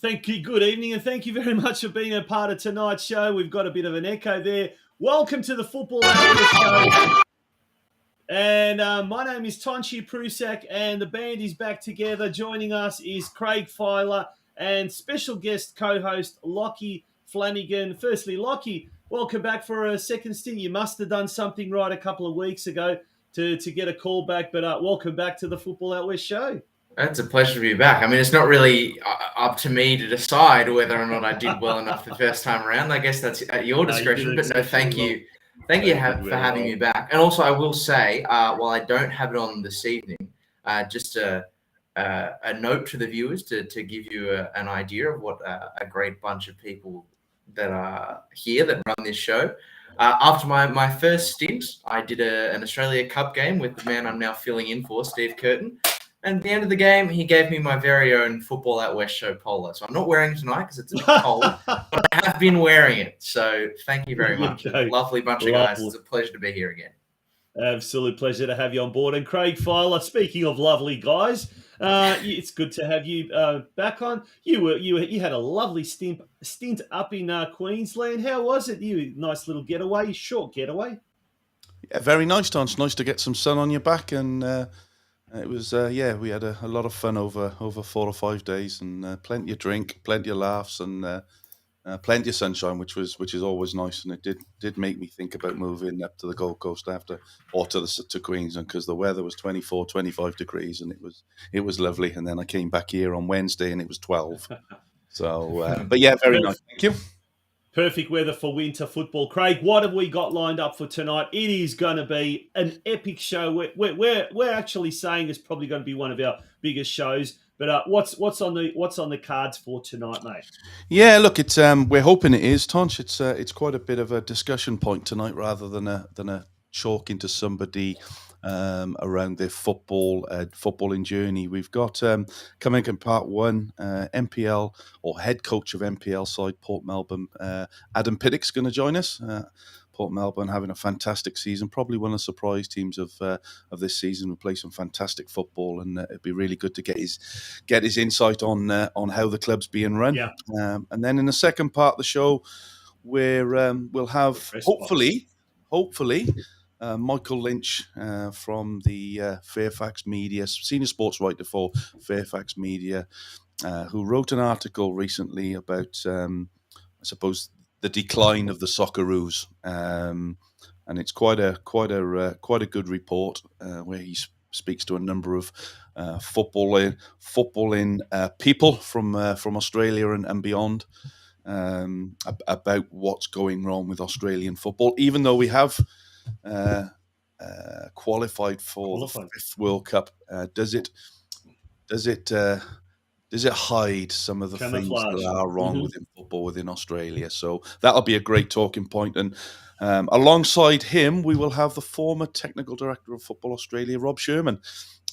Thank you. Good evening, and thank you very much for being a part of tonight's show. We've got a bit of an echo there. Welcome to the Football Outlet Show. And my name is Tonchi Prusak, and the band is back together. Joining us is Craig Filer and special guest co-host Lockie Flanagan. Firstly, Lockie, welcome back for a second stint. You must have done something right a couple of weeks ago to get a call back, but welcome back to the Football Outlet Show. It's a pleasure to be back. I mean, it's not really up to me to decide whether or not I did well enough the first time around. I guess that's at your discretion. But no, thank you. Thank you for having me back. And also, I will say, while I don't have it on this evening, just a note to the viewers to give you an idea of what a great bunch of people that are here that run this show. After my first stint, I did an Australia Cup game with the man I'm now filling in for, Steve Curtin. And at the end of the game, he gave me my very own Football Out West show polo. So I'm not wearing it tonight because it's a bit cold, but I have been wearing it. So thank you very much. Okay. Lovely bunch of guys. It's a pleasure to be here again. Absolute pleasure to have you on board. And Craig Filer, speaking of lovely guys, it's good to have you back on. You had a lovely stint up in Queensland. How was it? Nice little getaway, short getaway. Yeah, very nice, Tom. It's nice to get some sun on your back, and it was we had a lot of fun over 4 or 5 days, and plenty of drink, plenty of laughs, and plenty of sunshine, which is always nice. And it did make me think about moving up to the Gold Coast to Queensland, because the weather was 24, 25 degrees, and it was lovely. And then I came back here on Wednesday, and it was 12. So, but yeah, very nice. Thank you. Perfect weather for winter football. Craig, what have we got lined up for tonight? It is going to be an epic show. We're actually saying it's probably going to be one of our biggest shows. But what's on the cards for tonight, mate? Yeah, look, it's we're hoping it is, Tonch. It's quite a bit of a discussion point tonight, rather than a chalk into somebody around their footballing journey. We've got coming in part one, MPL or head coach of MPL side Port Melbourne, Adam Piddock's going to join us. Port Melbourne having a fantastic season, probably one of the surprise teams of this season. We play some fantastic football, and it'd be really good to get his insight on how the club's being run. Yeah. And then in the second part of the show, we'll have hopefully. Michael Lynch from the Fairfax Media, senior sports writer for Fairfax Media, who wrote an article recently about, I suppose, the decline of the Socceroos, and it's quite a good report where he speaks to a number of footballing people from Australia and beyond. About what's going wrong with Australian football, even though we have qualified for the 5th World Cup. Does it hide some of the things that are wrong within football within Australia? So that'll be a great talking point. And alongside him, we will have the former technical director of Football Australia, Rob Sherman.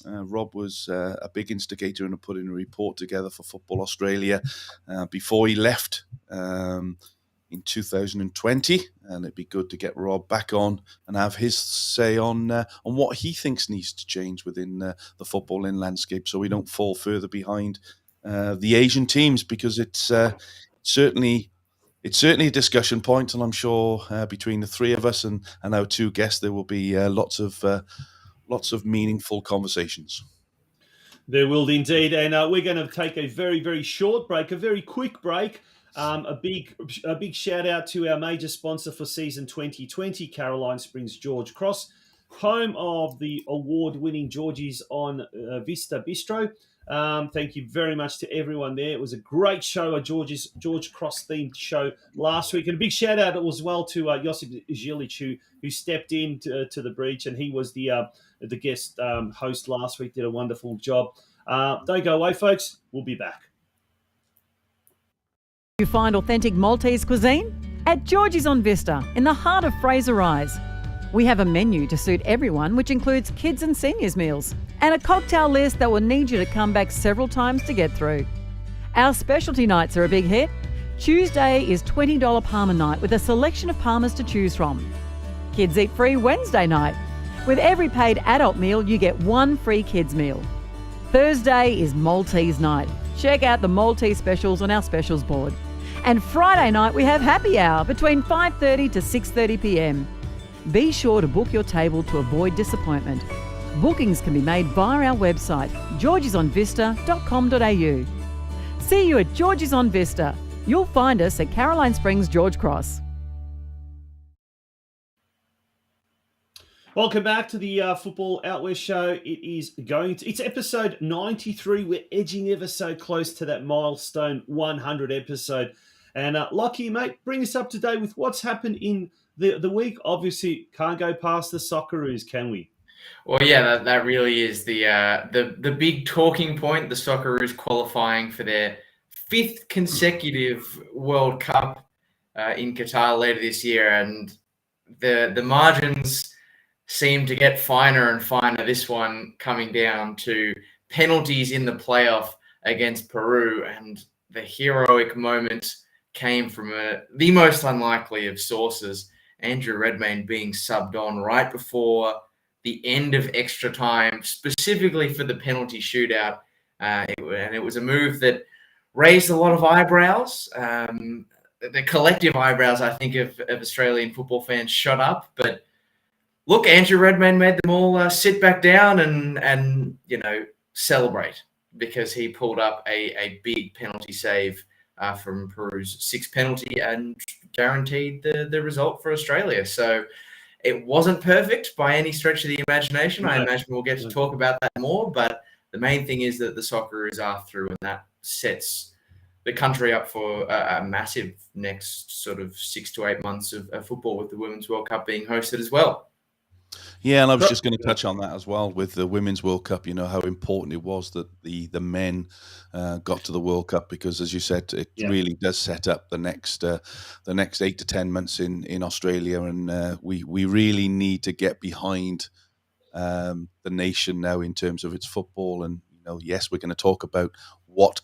Rob was a big instigator in putting a report together for Football Australia before he left in 2020, and it'd be good to get Rob back on and have his say on what he thinks needs to change within the footballing landscape, so we don't fall further behind the Asian teams, because it's certainly a discussion point, and I'm sure between the three of us and our two guests, there will be lots of meaningful conversations. There will indeed, and we're going to take a very, very short break, a very quick break. A big shout out to our major sponsor for season 2020, Caroline Springs George Cross, home of the award-winning Georgies on Vista Bistro. Thank you very much to everyone there. It was a great show, a George Cross themed show last week, and a big shout out as well to Josip Zilic, who stepped in to the breach, and he was the guest host last week. Did a wonderful job. Don't go away, folks. We'll be back. You find authentic Maltese cuisine? At Georgie's on Vista, in the heart of Fraser Rise. We have a menu to suit everyone, which includes kids and seniors meals, and a cocktail list that will need you to come back several times to get through. Our specialty nights are a big hit. Tuesday is $20 Palmer night with a selection of Palmers to choose from. Kids eat free Wednesday night. With every paid adult meal, you get one free kids meal. Thursday is Maltese night. Check out the Maltese specials on our specials board. And Friday night we have happy hour between 5:30 to 6:30 p.m. Be sure to book your table to avoid disappointment. Bookings can be made via our website, georgiesonvista.com.au. See you at Georgie's on Vista. You'll find us at Caroline Springs George Cross. Welcome back to the Football Out West show. It's episode 93. We're edging ever so close to that milestone 100 episode. And Lockie, mate, bring us up to date with what's happened in the week. Obviously, can't go past the Socceroos, can we? Well, yeah, that really is the big talking point. The Socceroos qualifying for their 5th consecutive World Cup in Qatar later this year, and the margins seem to get finer and finer. This one coming down to penalties in the playoff against Peru, and the heroic moment came from the most unlikely of sources, Andrew Redmayne being subbed on right before the end of extra time, specifically for the penalty shootout. And it was a move that raised a lot of eyebrows. The collective eyebrows, I think, of Australian football fans shot up. But look, Andrew Redmayne made them all sit back down and celebrate, because he pulled up a big penalty save from Peru's 6th penalty and guaranteed the result for Australia. So it wasn't perfect by any stretch of the imagination. No. I imagine we'll get to talk about that more, but the main thing is that the Socceroos are through, and that sets the country up for a massive next sort of 6 to 8 months of football, with the Women's World Cup being hosted as well. Yeah, and I was just going to touch on that as well with the Women's World Cup. You know how important it was that the men got to the World Cup, because, as you said, it really does set up the next 8 to 10 months in Australia, and we really need to get behind the nation now in terms of its football. And yes, we're going to talk about what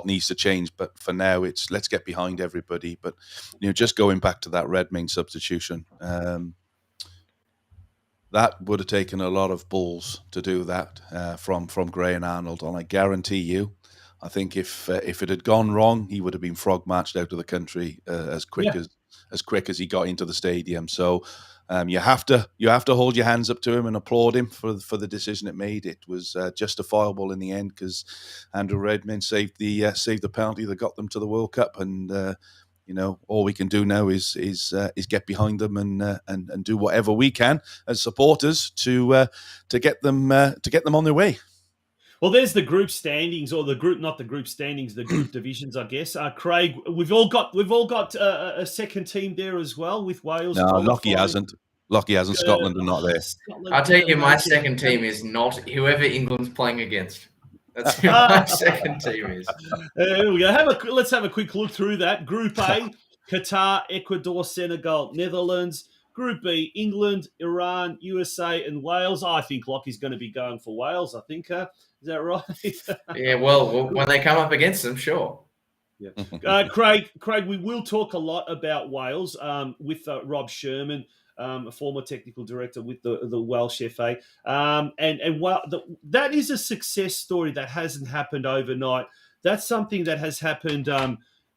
needs to change, but for now, let's get behind everybody. But just going back to that Redmayne substitution. That would have taken a lot of balls to do that from Gray and Arnold, and I guarantee you, I think if it had gone wrong, he would have been frog marched out of the country as quick as he got into the stadium. So you have to hold your hands up to him and applaud him for the decision it made. It was justifiable in the end, because Andrew Redmayne saved the penalty that got them to the World Cup, and all we can do now is get behind them and do whatever we can as supporters to get them on their way. Well, there's the group standings, or the group divisions, I guess. Craig, we've all got a second team there as well, with Wales. No, Lockie hasn't. Scotland are not there. I'll tell you, my second team is not whoever England's playing against. That's who my second team is. There we go. Let's have a quick look through that. Group A, Qatar, Ecuador, Senegal, Netherlands. Group B, England, Iran, USA, and Wales. I think Lockie's going to be going for Wales, I think. Is that right? Yeah, well, when they come up against them, sure. Yeah. Craig, we will talk a lot about Wales with Rob Sherman, a former technical director with the Welsh FA. That is a success story that hasn't happened overnight. that's something that has happened.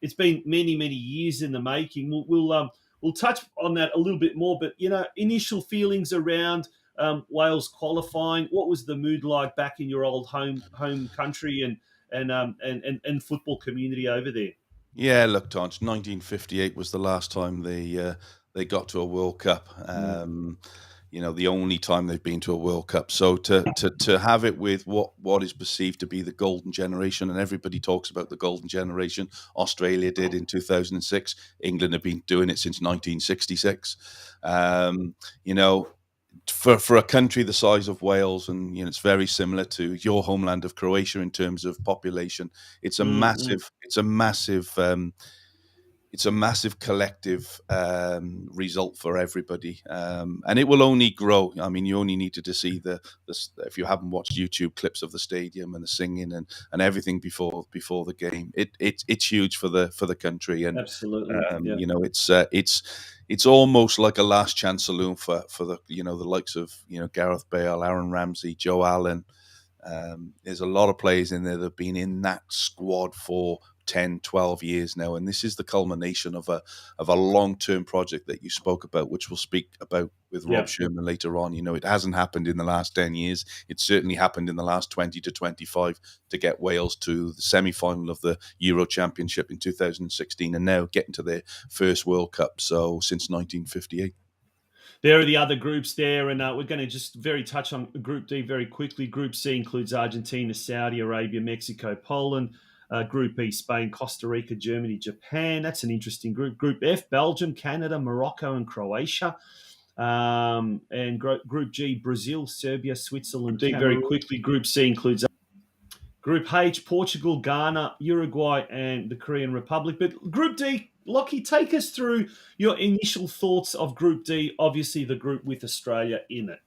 It's been many, many years in the making. We'll touch on that a little bit more, but initial feelings around Wales qualifying. What was the mood like back in your old home country and football community over there? Yeah, look, Tonch, 1958 was the last time they got to a World Cup. The only time they've been to a World Cup. So to have it with what is perceived to be the golden generation, and everybody talks about the golden generation. Australia did in 2006. England have been doing it since 1966. For a country the size of Wales, and it's very similar to your homeland of Croatia in terms of population. It's a massive collective result for everybody, and it will only grow. I mean, you only needed to see the if you haven't watched YouTube clips of the stadium and the singing and everything before the game. It's huge for the country, and absolutely, it's almost like a last chance saloon for the the likes of Gareth Bale, Aaron Ramsey, Joe Allen. There's a lot of players in there that have been in that squad for 10, 12 years now, and this is the culmination of a long-term project that you spoke about, which we'll speak about with Rob Sherman later on. It hasn't happened in the last 10 years. It certainly happened in the last 20 to 25 to get Wales to the semi-final of the Euro Championship in 2016, and now getting to their first World Cup since 1958. There are the other groups there, and we're going to just touch on Group D very quickly. Group C includes Argentina, Saudi Arabia, Mexico, Poland. Group E, Spain, Costa Rica, Germany, Japan. That's an interesting group. Group F, Belgium, Canada, Morocco, and Croatia. And Group G, Brazil, Serbia, Switzerland. D, very quickly. Group C includes Group H, Portugal, Ghana, Uruguay, and the Korean Republic. But Group D, Lockie, take us through your initial thoughts of Group D. Obviously, the group with Australia in it.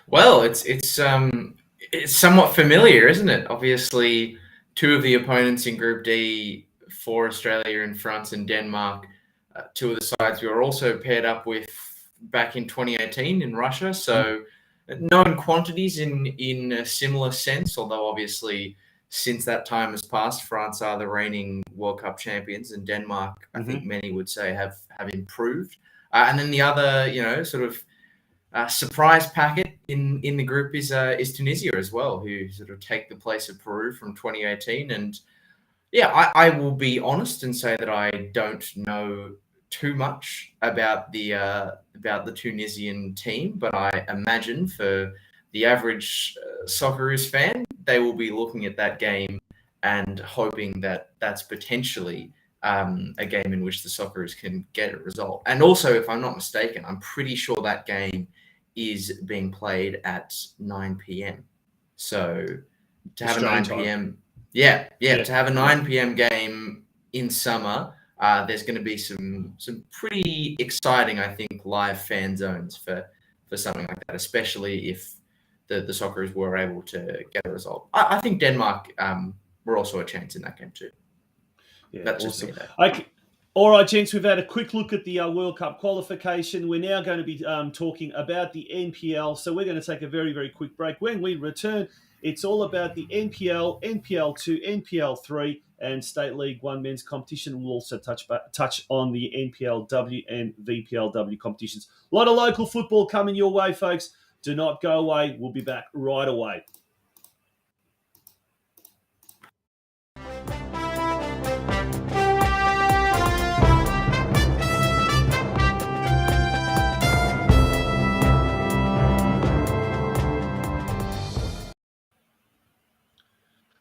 Well, it's somewhat familiar, isn't it? Obviously, two of the opponents in Group D for Australia in France and Denmark, two of the sides we were also paired up with back in 2018 in Russia. So known quantities in a similar sense, although obviously since that time has passed, France are the reigning World Cup champions, and Denmark, I think many would say, have improved. And then the other, sort of surprise packet in the group is Tunisia as well, who sort of take the place of Peru from 2018. And I will be honest and say that I don't know too much about the Tunisian team, but I imagine for the average Socceroos fan, they will be looking at that game and hoping that that's potentially a game in which the Socceroos can get a result. And also, if I'm not mistaken, I'm pretty sure that game is being played at 9 p.m. So to have a 9 p.m. to have a 9 p.m. game in summer, there's going to be some pretty exciting, I think, live fan zones for something like that, especially if the Socceroos were able to get a result. I think Denmark were also a chance in that game too. Yeah, that's awesome. just me though. All right, gents, we've had a quick look at the World Cup qualification. We're now going to be talking about the NPL, so we're going to take a very, very quick break. When we return, it's all about the NPL, NPL2, NPL3, and State League 1 men's competition. We'll also touch on the NPLW and VPLW competitions. A lot of local football coming your way, folks. Do not go away. We'll be back right away.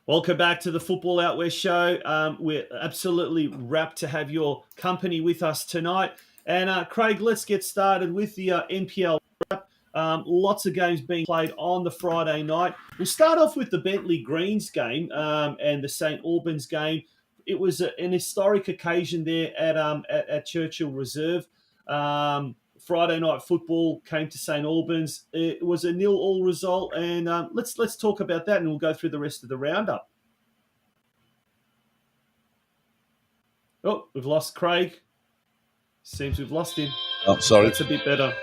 Welcome back to the Football Out West show. We're absolutely rapt to have your company with us tonight. And Craig, let's get started with the NPL wrap. Lots of games being played on the Friday night. We'll start off with the Bentley Greens game and the St Albans game. It was an historic occasion there at Churchill Reserve. Friday night football came to St Albans. It was a 0-0 result, and let's talk about that, and we'll go through the rest of the roundup. Oh, we've lost Craig. Seems we've lost him. Oh, sorry. That's a bit better.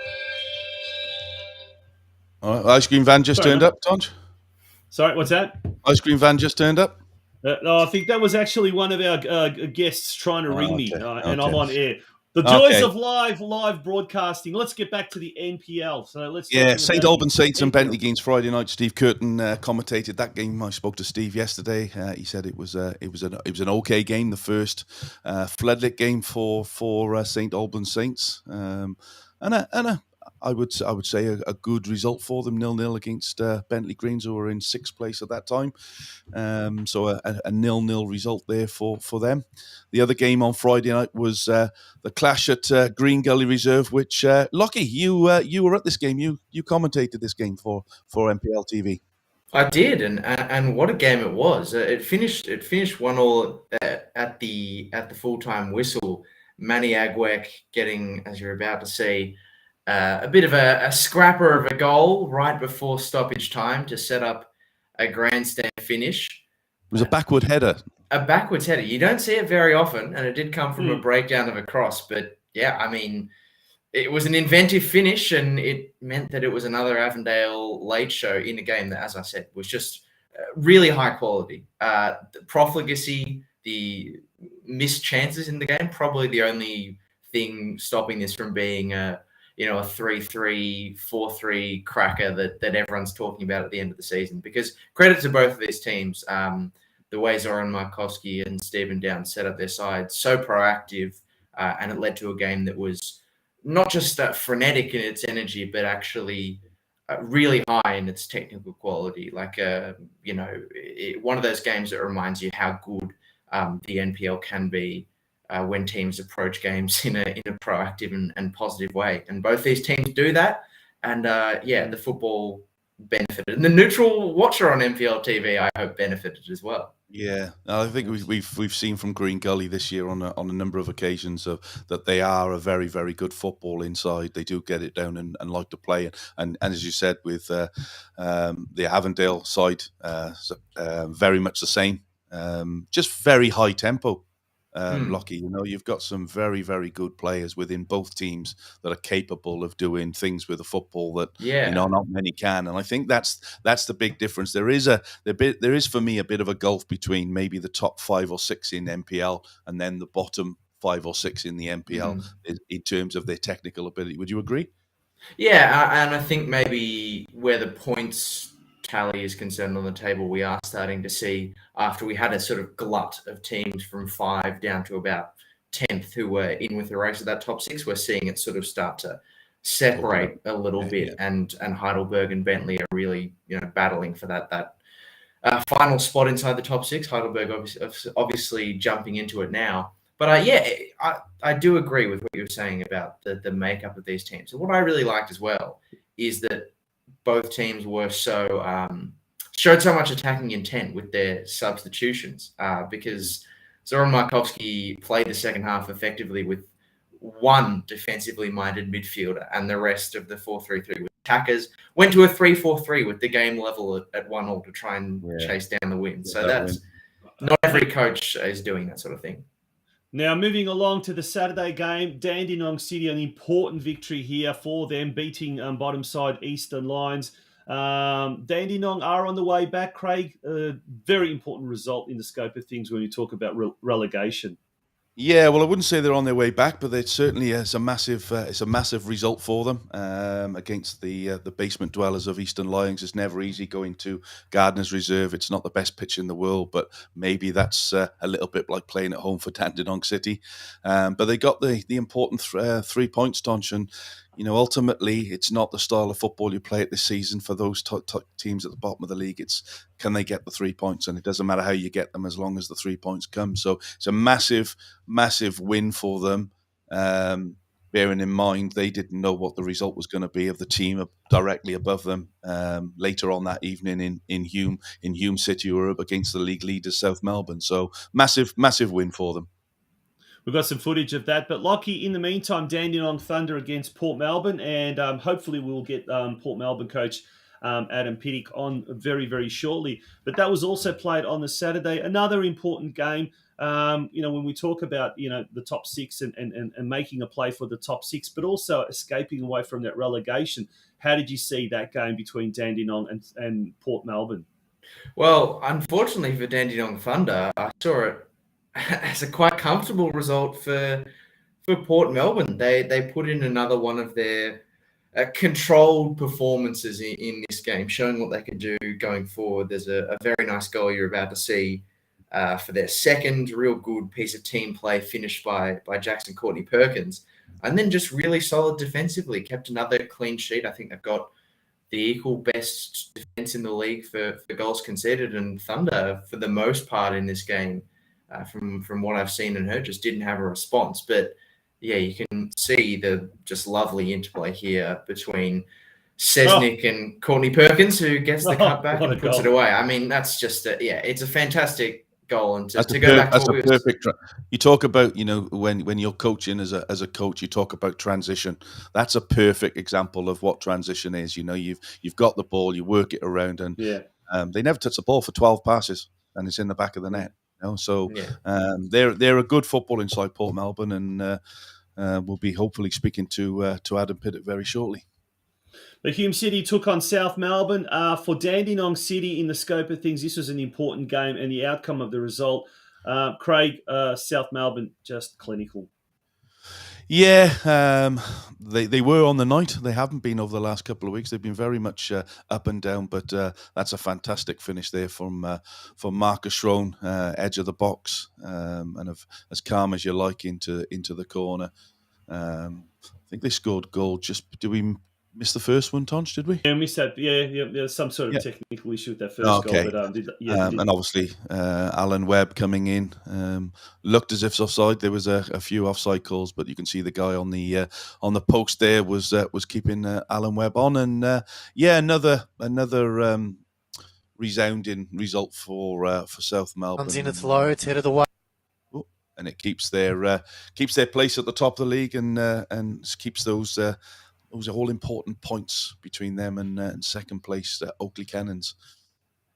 All right, ice cream van just turned up, Tonch. Sorry, what's that? Ice cream van just turned up. No, I think that was actually one of our guests trying to ring me, Okay. and I'm Okay. on air. The joys Okay. of live broadcasting. Let's get back to the NPL. So let's Yeah, talking St about Albans the Saints and NPL. Bentley games Friday night. Steve Curtin commentated that game. I spoke to Steve yesterday. He said it was an okay game, the first floodlit game for St Albans Saints, I would say a good result for them, 0-0 against Bentley Greens, who were in sixth place at that time. So a 0-0 result there for them. The other game on Friday night was the clash at Green Gully Reserve, which Lockie, you were at this game. You commentated this game for MPL TV. I did, and what a game it was! It finished 1-1 at the full time whistle. Manny Agwek getting, as you're about to see, a bit of a scrapper of a goal right before stoppage time to set up a grandstand finish. It was a backward header. A backwards header. You don't see it very often, and it did come from a breakdown of a cross. But yeah, I mean, it was an inventive finish, and it meant that it was another Avondale late show in a game that, as I said, was just really high quality. The profligacy, the missed chances in the game, probably the only thing stopping this from being a 3-3, 4-3 cracker that everyone's talking about at the end of the season. Because credit to both of these teams, the way Zoran Markowski and Stephen Downs set up their side, so proactive, and it led to a game that was not just frenetic in its energy, but actually really high in its technical quality. Like, one of those games that reminds you how good the NPL can be when teams approach games in a proactive and positive way. And both these teams do that. And the football benefited. And the neutral watcher on MPL TV, I hope, benefited as well. Yeah, I think we've seen from Green Gully this year on a number of occasions that they are a very, very good football inside. They do get it down and like to play. And as you said, with the Avondale side, very much the same. Just very high tempo. Lockie, you've got some very, very good players within both teams that are capable of doing things with the football that not many can, and I think that's the big difference. There is for me a bit of a gulf between maybe the top 5 or 6 in MPL and then the bottom 5 or 6 in the MPL in terms of their technical ability. Would you agree? Yeah, and I think maybe where the points tally is concerned on the table, we are starting to see, after we had a sort of glut of teams from 5 down to about 10th who were in with the race of that top 6, we're seeing it sort of start to separate a little bit. And Heidelberg and Bentley are really battling for that final spot inside the top 6. Heidelberg obviously jumping into it now. But I do agree with what you were saying about the makeup of these teams. And what I really liked as well is that both teams were showed so much attacking intent with their substitutions, because Zoran Markowski played the second half effectively with one defensively minded midfielder, and the rest of the 4-3-3 with attackers. Went to a 3-4-3 with the game level at 1-1 to try and chase down the win. So that's not every coach is doing that sort of thing. Now, moving along to the Saturday game, Dandenong City, an important victory here for them, beating bottom side Eastern Lions. Dandenong are on the way back, Craig. Very important result in the scope of things when you talk about relegation. Yeah, well, I wouldn't say they're on their way back, but it certainly is a massive result for them against the basement dwellers of Eastern Lions. It's never easy going to Gardeners Reserve. It's not the best pitch in the world, but maybe that's a little bit like playing at home for Dandenong City. But they got the important 3 points, Tonch, and ultimately, it's not the style of football you play at this season for those teams at the bottom of the league. It's can they get the 3 points, and it doesn't matter how you get them as long as the 3 points come. So it's a massive, massive win for them. Bearing in mind they didn't know what the result was going to be of the team directly above them later on that evening in Hume City, who were up against the league leaders South Melbourne. So massive, massive win for them. We've got some footage of that. But Lockie, in the meantime, Dandenong Thunder against Port Melbourne. And hopefully we'll get Port Melbourne coach Adam Pittick on very, very shortly. But that was also played on the Saturday. Another important game. When we talk about, the top 6 and making a play for the top 6, but also escaping away from that relegation. How did you see that game between Dandenong and Port Melbourne? Well, unfortunately for Dandenong Thunder, I saw it as a quite comfortable result for Port Melbourne. They put in another one of their controlled performances in this game, showing what they could do going forward. There's a very nice goal you're about to see for their second real good piece of team play, finished by Jackson Courtney Perkins, and then just really solid defensively. Kept another clean sheet. I think they've got the equal best defense in the league for goals conceded, and Thunder, for the most part in this game, from what I've seen and heard, just didn't have a response. But yeah, you can see the just lovely interplay here between Sesnick and Courtney Perkins, who gets the cutback and puts it away. I mean, that's just it's a fantastic goal. And to go back to what perfect. You talk about, when you're coaching as a coach, you talk about transition. That's a perfect example of what transition is. You've got the ball, you work it around, and they never touch the ball for 12 passes, and it's in the back of the net. So they're a good football inside Port Melbourne, and we'll be hopefully speaking to Adam Pittard very shortly. The Hume City took on South Melbourne. For Dandenong City, in the scope of things, this was an important game, and the outcome of the result, Craig, South Melbourne just clinical. Yeah, they were on the night. They haven't been over the last couple of weeks. They've been very much up and down, but that's a fantastic finish there from Marcus Schroen, edge of the box, and as calm as you like into the corner. I think they scored goal. Did we miss the first one, Tonch? Did we? Yeah, we missed that. Yeah. There's some sort of technical issue with that first goal. But, and obviously, Alan Webb coming in looked as if it's offside. There was a few offside calls, but you can see the guy on the post there was keeping Alan Webb on, and another resounding result for South Melbourne. Comes in, it's low, it's headed away. And it keeps their place at the top of the league, and keeps those all important points between them and second place Oakley Cannons.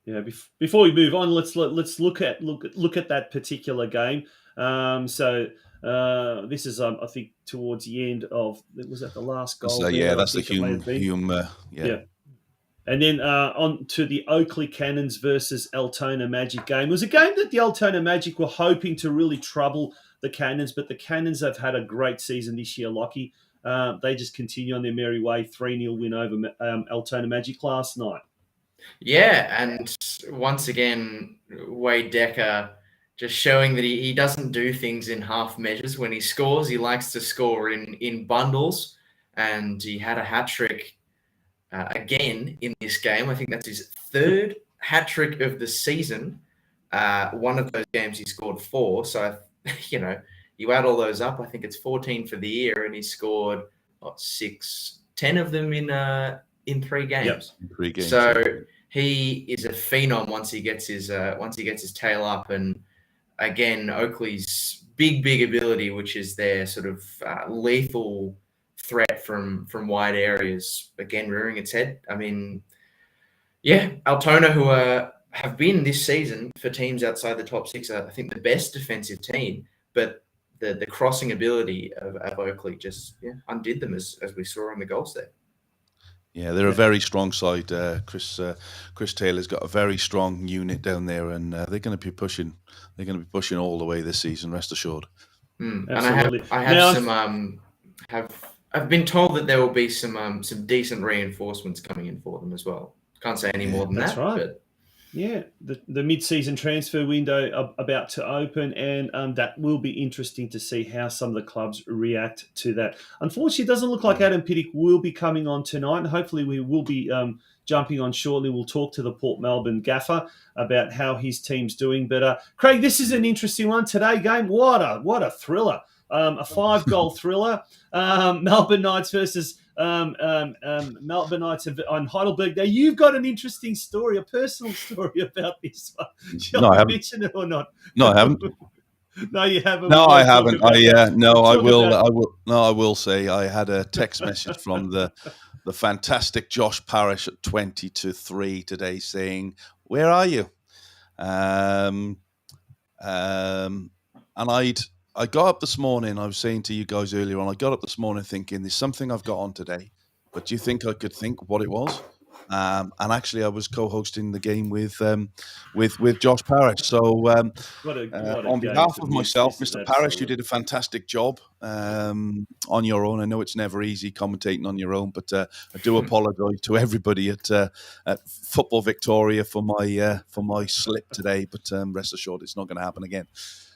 Yeah. Before we move on, let's look at that particular game. So this is I think towards the end of, was that the last goal? So, that's the Hume. And then on to the Oakley Cannons versus Altona Magic game. It was a game that the Altona Magic were hoping to really trouble the Cannons, but the Cannons have had a great season this year, Lockie. They just continue on their merry way, 3-0 win over Altona Magic last night. Yeah, and once again, Wade Decker just showing that he doesn't do things in half measures. When he scores, he likes to score in bundles, and he had a hat-trick again in this game. I think that's his third hat-trick of the season. One of those games he scored 4, so, you add all those up, I think it's 14 for the year, and he scored 10 of them in 3 games. Yep, 3 games. So he is a phenom once he gets his tail up. And again, Oakley's big ability, which is their sort of lethal threat from wide areas, again rearing its head. I mean, Altona, who have been this season for teams outside the top 6, I think the best defensive team, but the crossing ability of Oakley just undid them, as we saw on the goals there. Yeah, they're a very strong side. Chris Taylor's got a very strong unit down there, and they're going to be pushing. They're going to be pushing all the way this season, rest assured. And I've been told that there will be some decent reinforcements coming in for them as well. Can't say any more than that. Right. But the mid-season transfer window about to open, and that will be interesting to see how some of the clubs react to that. Unfortunately, it doesn't look like Adam Pittard will be coming on tonight, and hopefully we will be jumping on shortly. We'll talk to the Port Melbourne gaffer about how his team's doing. But Craig, this is an interesting one today. Game, what a thriller! A 5-goal thriller. Melbourne Knights versus Melbourne Knights on Heidelberg. Now, you've got an interesting story, a personal story about this one. Shall I mention it or not? No, I haven't. No, you haven't. No, I haven't. I will say I had a text message from the fantastic Josh Parrish at 20-3 today saying, "Where are you?" And I got up this morning, I was saying to you guys earlier on, I got up this morning thinking there's something I've got on today, but do you think I could think what it was? And actually, I was co-hosting the game with Josh Parrish. So, What a on game behalf to of miss. myself, This is Mr. Parrish, you absolute. did a fantastic job on your own. I know it's never easy commentating on your own, but I do apologise to everybody at Football Victoria for my slip today. But rest assured, it's not going to happen again.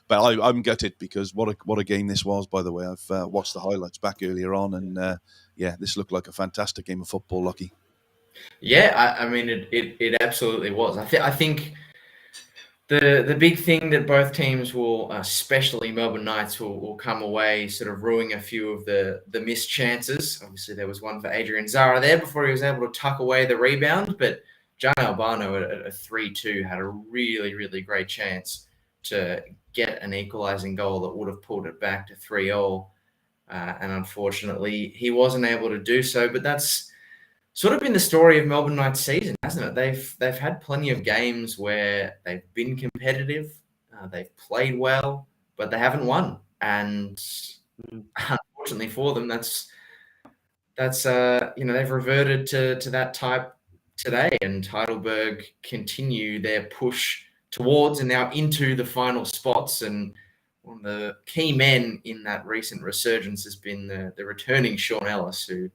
But I'm gutted because what a game this was. By the way, I've watched the highlights back earlier on, and this looked like a fantastic game of football, Lockie. Yeah, I mean, it absolutely was. I think the big thing that both teams will, especially Melbourne Knights, will come away sort of ruining a few of the missed chances. Obviously, there was one for Adrian Zara there before he was able to tuck away the rebound, but John Albano at a 3-2 had a really, really great chance to get an equalising goal that would have pulled it back to 3-3. And unfortunately, he wasn't able to do so, but that's sort of been the story of Melbourne Knights season, hasn't it? They've had plenty of games where they've been competitive, they've played well, but they haven't won. And unfortunately for them, that's they've reverted to that type today. And Heidelberg continue their push towards and now into the final spots. And one of the key men in that recent resurgence has been the returning Sean Ellis, who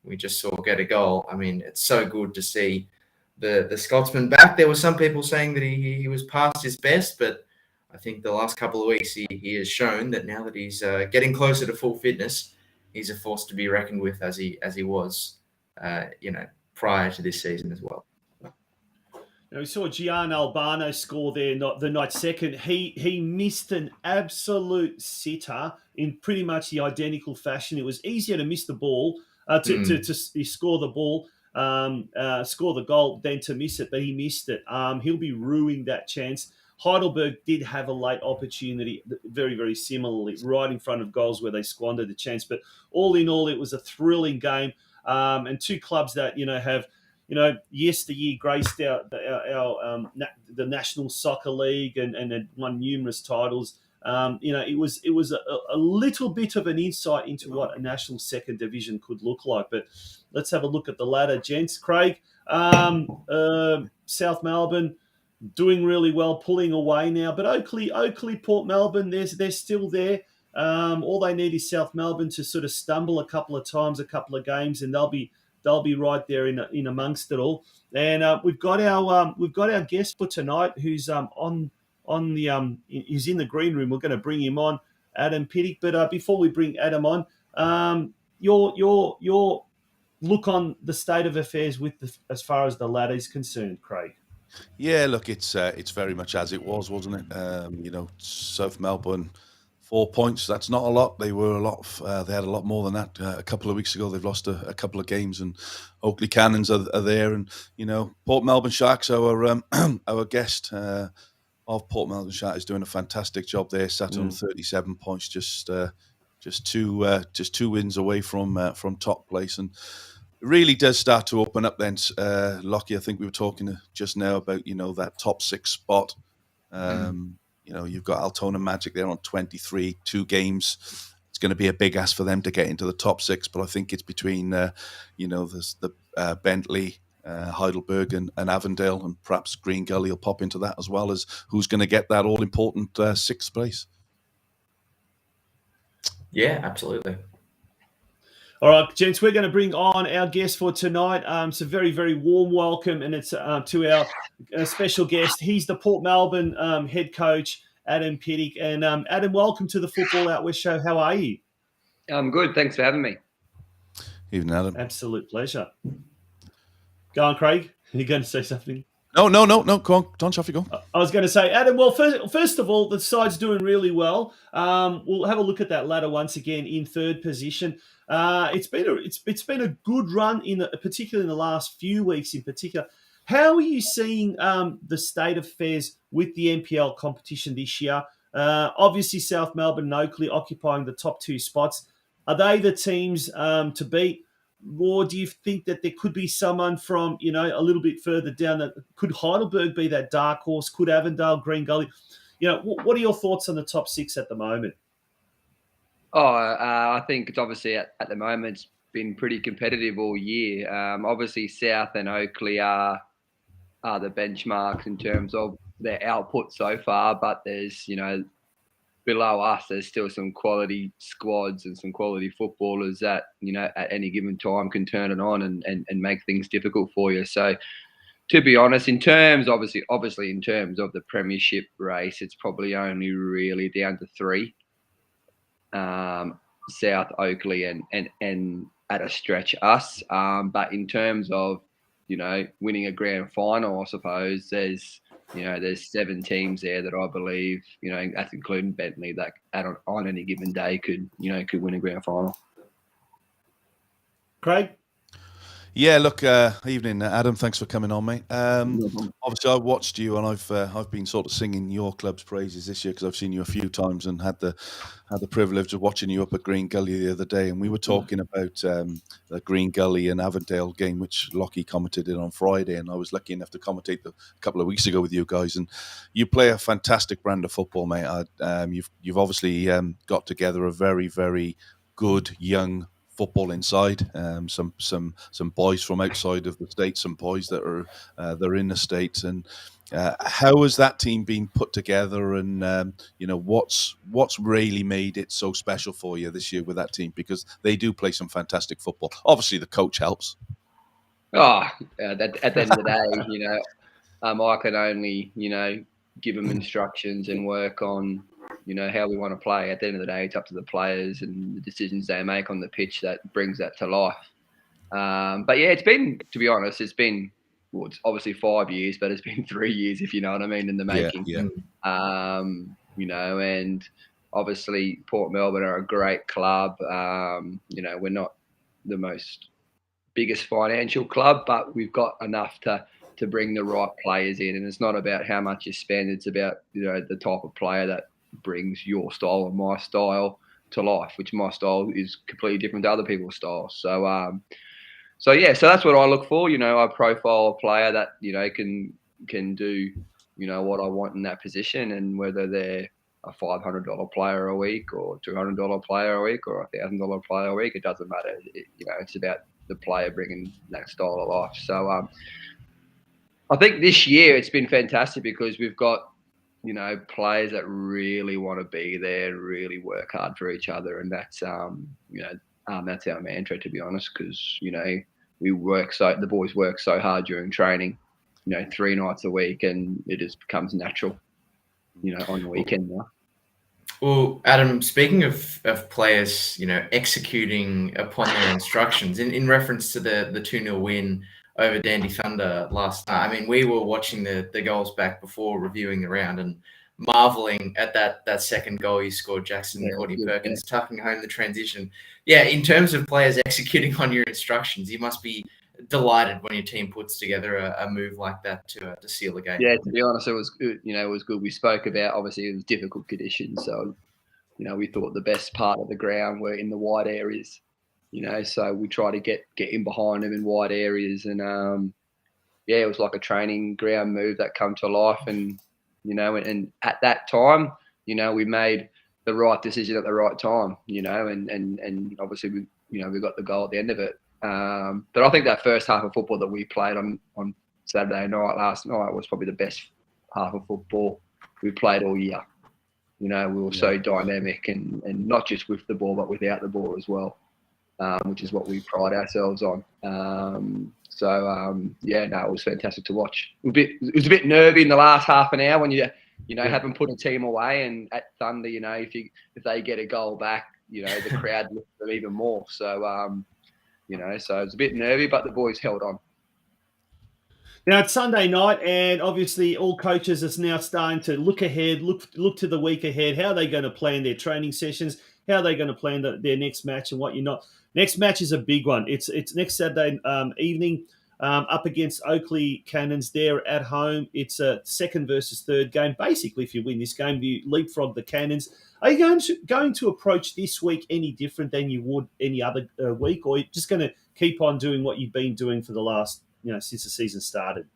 we just saw get a goal. I mean, it's so good to see the Scotsman back. There were some people saying that he was past his best, but I think the last couple of weeks he has shown that now that he's getting closer to full fitness, he's a force to be reckoned with as he was, prior to this season as well. Now, we saw Gian Albano score there, not the night second. He missed an absolute sitter in pretty much the identical fashion. It was easier to miss the ball, to score the ball, score the goal, than to miss it, but he missed it. He'll be ruining that chance. Heidelberg did have a late opportunity, very, very similarly, right in front of goals where they squandered the chance. But all in all, it was a thrilling game, and two clubs that have yesteryear graced the National Soccer League and had won numerous titles. It was a little bit of an insight into what a national second division could look like. But let's have a look at the ladder, gents. Craig, South Melbourne doing really well, pulling away now. But Oakley, Port Melbourne, they're still there. All they need is South Melbourne to sort of stumble a couple of times, a couple of games, and they'll be right there in amongst it all. And we've got our guest for tonight, who's he's in the green room. We're going to bring him on, Adam Pittick. But before we bring Adam on, your look on the state of affairs as far as the ladder is concerned, Craig. Yeah, look, it's very much as it was, wasn't it? South Melbourne, 4 points. That's not a lot. They were a lot. They had a lot more than that a couple of weeks ago. They've lost a couple of games, and Oakley Cannons are there. And Port Melbourne Sharks, our guest of Port Melbourne Sharks, is doing a fantastic job there. Sat on 37 points, just two wins away from top place, and it really does start to open up then. Lockie, I think we were talking just now about that top 6 spot. You've got Altona Magic there on 23, 2 games. It's going to be a big ask for them to get into the top 6, but I think it's between the Bentley, Heidelberg and Avondale, and perhaps Green Gully will pop into that as well as who's going to get that all important 6th place. Yeah, absolutely. All right, gents, we're going to bring on our guest for tonight. It's a very, very warm welcome, and it's to our special guest. He's the Port Melbourne head coach, Adam Pittick. And Adam, welcome to the Football Out West show. How are you? I'm good. Thanks for having me. Evening, Adam. Absolute pleasure. Go on, Craig. Are you going to say something? No. Go on, Don, off you go. I was going to say, Adam, well, first of all, the side's doing really well. We'll have a look at that ladder once again in 3rd position. It's been a good run, particularly in the last few weeks in particular. How are you seeing the state of affairs with the NPL competition this year? Obviously, South Melbourne and Oakley occupying the top 2 spots. Are they the teams to beat? Or do you think that there could be someone from, a little bit further down? Could Heidelberg be that dark horse? Could Avondale, Green Gully? What are your thoughts on the top 6 at the moment? I think it's obviously at the moment been pretty competitive all year. Obviously, South and Oakley are the benchmarks in terms of their output so far, but there's, below us, there's still some quality squads and some quality footballers that, at any given time can turn it on and make things difficult for you. So, to be honest, obviously in terms of the premiership race, it's probably only really down to three. South, Oakley, and at a stretch us. But in terms of, winning a grand final, I suppose there's 7 teams there that I believe, that's including Bentley, that on any given day could win a grand final. Craig? Yeah, look, evening, Adam. Thanks for coming on, mate. Obviously, I watched you, and I've been sort of singing your club's praises this year because I've seen you a few times and had the privilege of watching you up at Green Gully the other day. And we were talking about the Green Gully and Avondale game, which Lockie commented in on Friday, and I was lucky enough to commentate a couple of weeks ago with you guys. And you play a fantastic brand of football, mate. You've obviously got together a very, very good young football inside, some boys from outside of the state, some boys that are they're in the States. And how has that team been put together, and what's really made it so special for you this year with that team, because they do play some fantastic football. Obviously the coach helps. At the end of the day, I can only give them instructions and work on how we want to play. At the end of the day, it's up to the players and the decisions they make on the pitch that brings that to life. But yeah, it's been, to be honest, it's obviously 5 years, but it's been 3 years, if you know what I mean, in the making. Yeah. And obviously Port Melbourne are a great club. We're not the biggest financial club, but we've got enough to bring the right players in. And it's not about how much you spend, it's about the type of player that brings your style and my style to life, which my style is completely different to other people's styles. So that's what I look for. I profile a player that can do what I want in that position, and whether they're a $500 player a week or $200 player a week or $1,000 player a week, it doesn't matter. It's about the player bringing that style of life. So I think this year it's been fantastic because we've got players that really want to be there, really work hard for each other, and that's that's our mantra, to be honest. Because the boys work so hard during training, 3 nights a week, and it just becomes natural, on the weekend now. Well, Adam, speaking of players, executing upon their instructions, in reference to the 2-0 win over Dandy Thunder last night. I mean, we were watching the goals back before reviewing the round and marveling at that second goal you scored, Jackson Perkins, tucking home the transition. Yeah, in terms of players executing on your instructions, you must be delighted when your team puts together a move like that to seal the game. Yeah, to be honest, it was good. It was good. We spoke about, obviously, it was difficult conditions, so we thought the best part of the ground were in the wide areas. So we try to get in behind them in wide areas, and it was like a training ground move that come to life, and and at that time, we made the right decision at the right time, and obviously we got the goal at the end of it. But I think that first half of football that we played on Saturday night last night was probably the best half of football we played all year. We were so dynamic, and not just with the ball but without the ball as well. Which is what we pride ourselves on. It was fantastic to watch. It was a bit nervy in the last half an hour when you haven't put a team away, and at Thunder, if they get a goal back, the crowd lifts them even more. So so it's a bit nervy, but the boys held on. Now it's Sunday night, and obviously all coaches are now starting to look ahead, look to the week ahead. How are they going to plan their training sessions? How are they going to plan their next match and what you're not? Next match is a big one. It's next Saturday evening up against Oakley Cannons. They're at home. It's a second versus third game. Basically, if you win this game, you leapfrog the Cannons. Are you going to approach this week any different than you would any other week, or are you just going to keep on doing what you've been doing for the last, since the season started?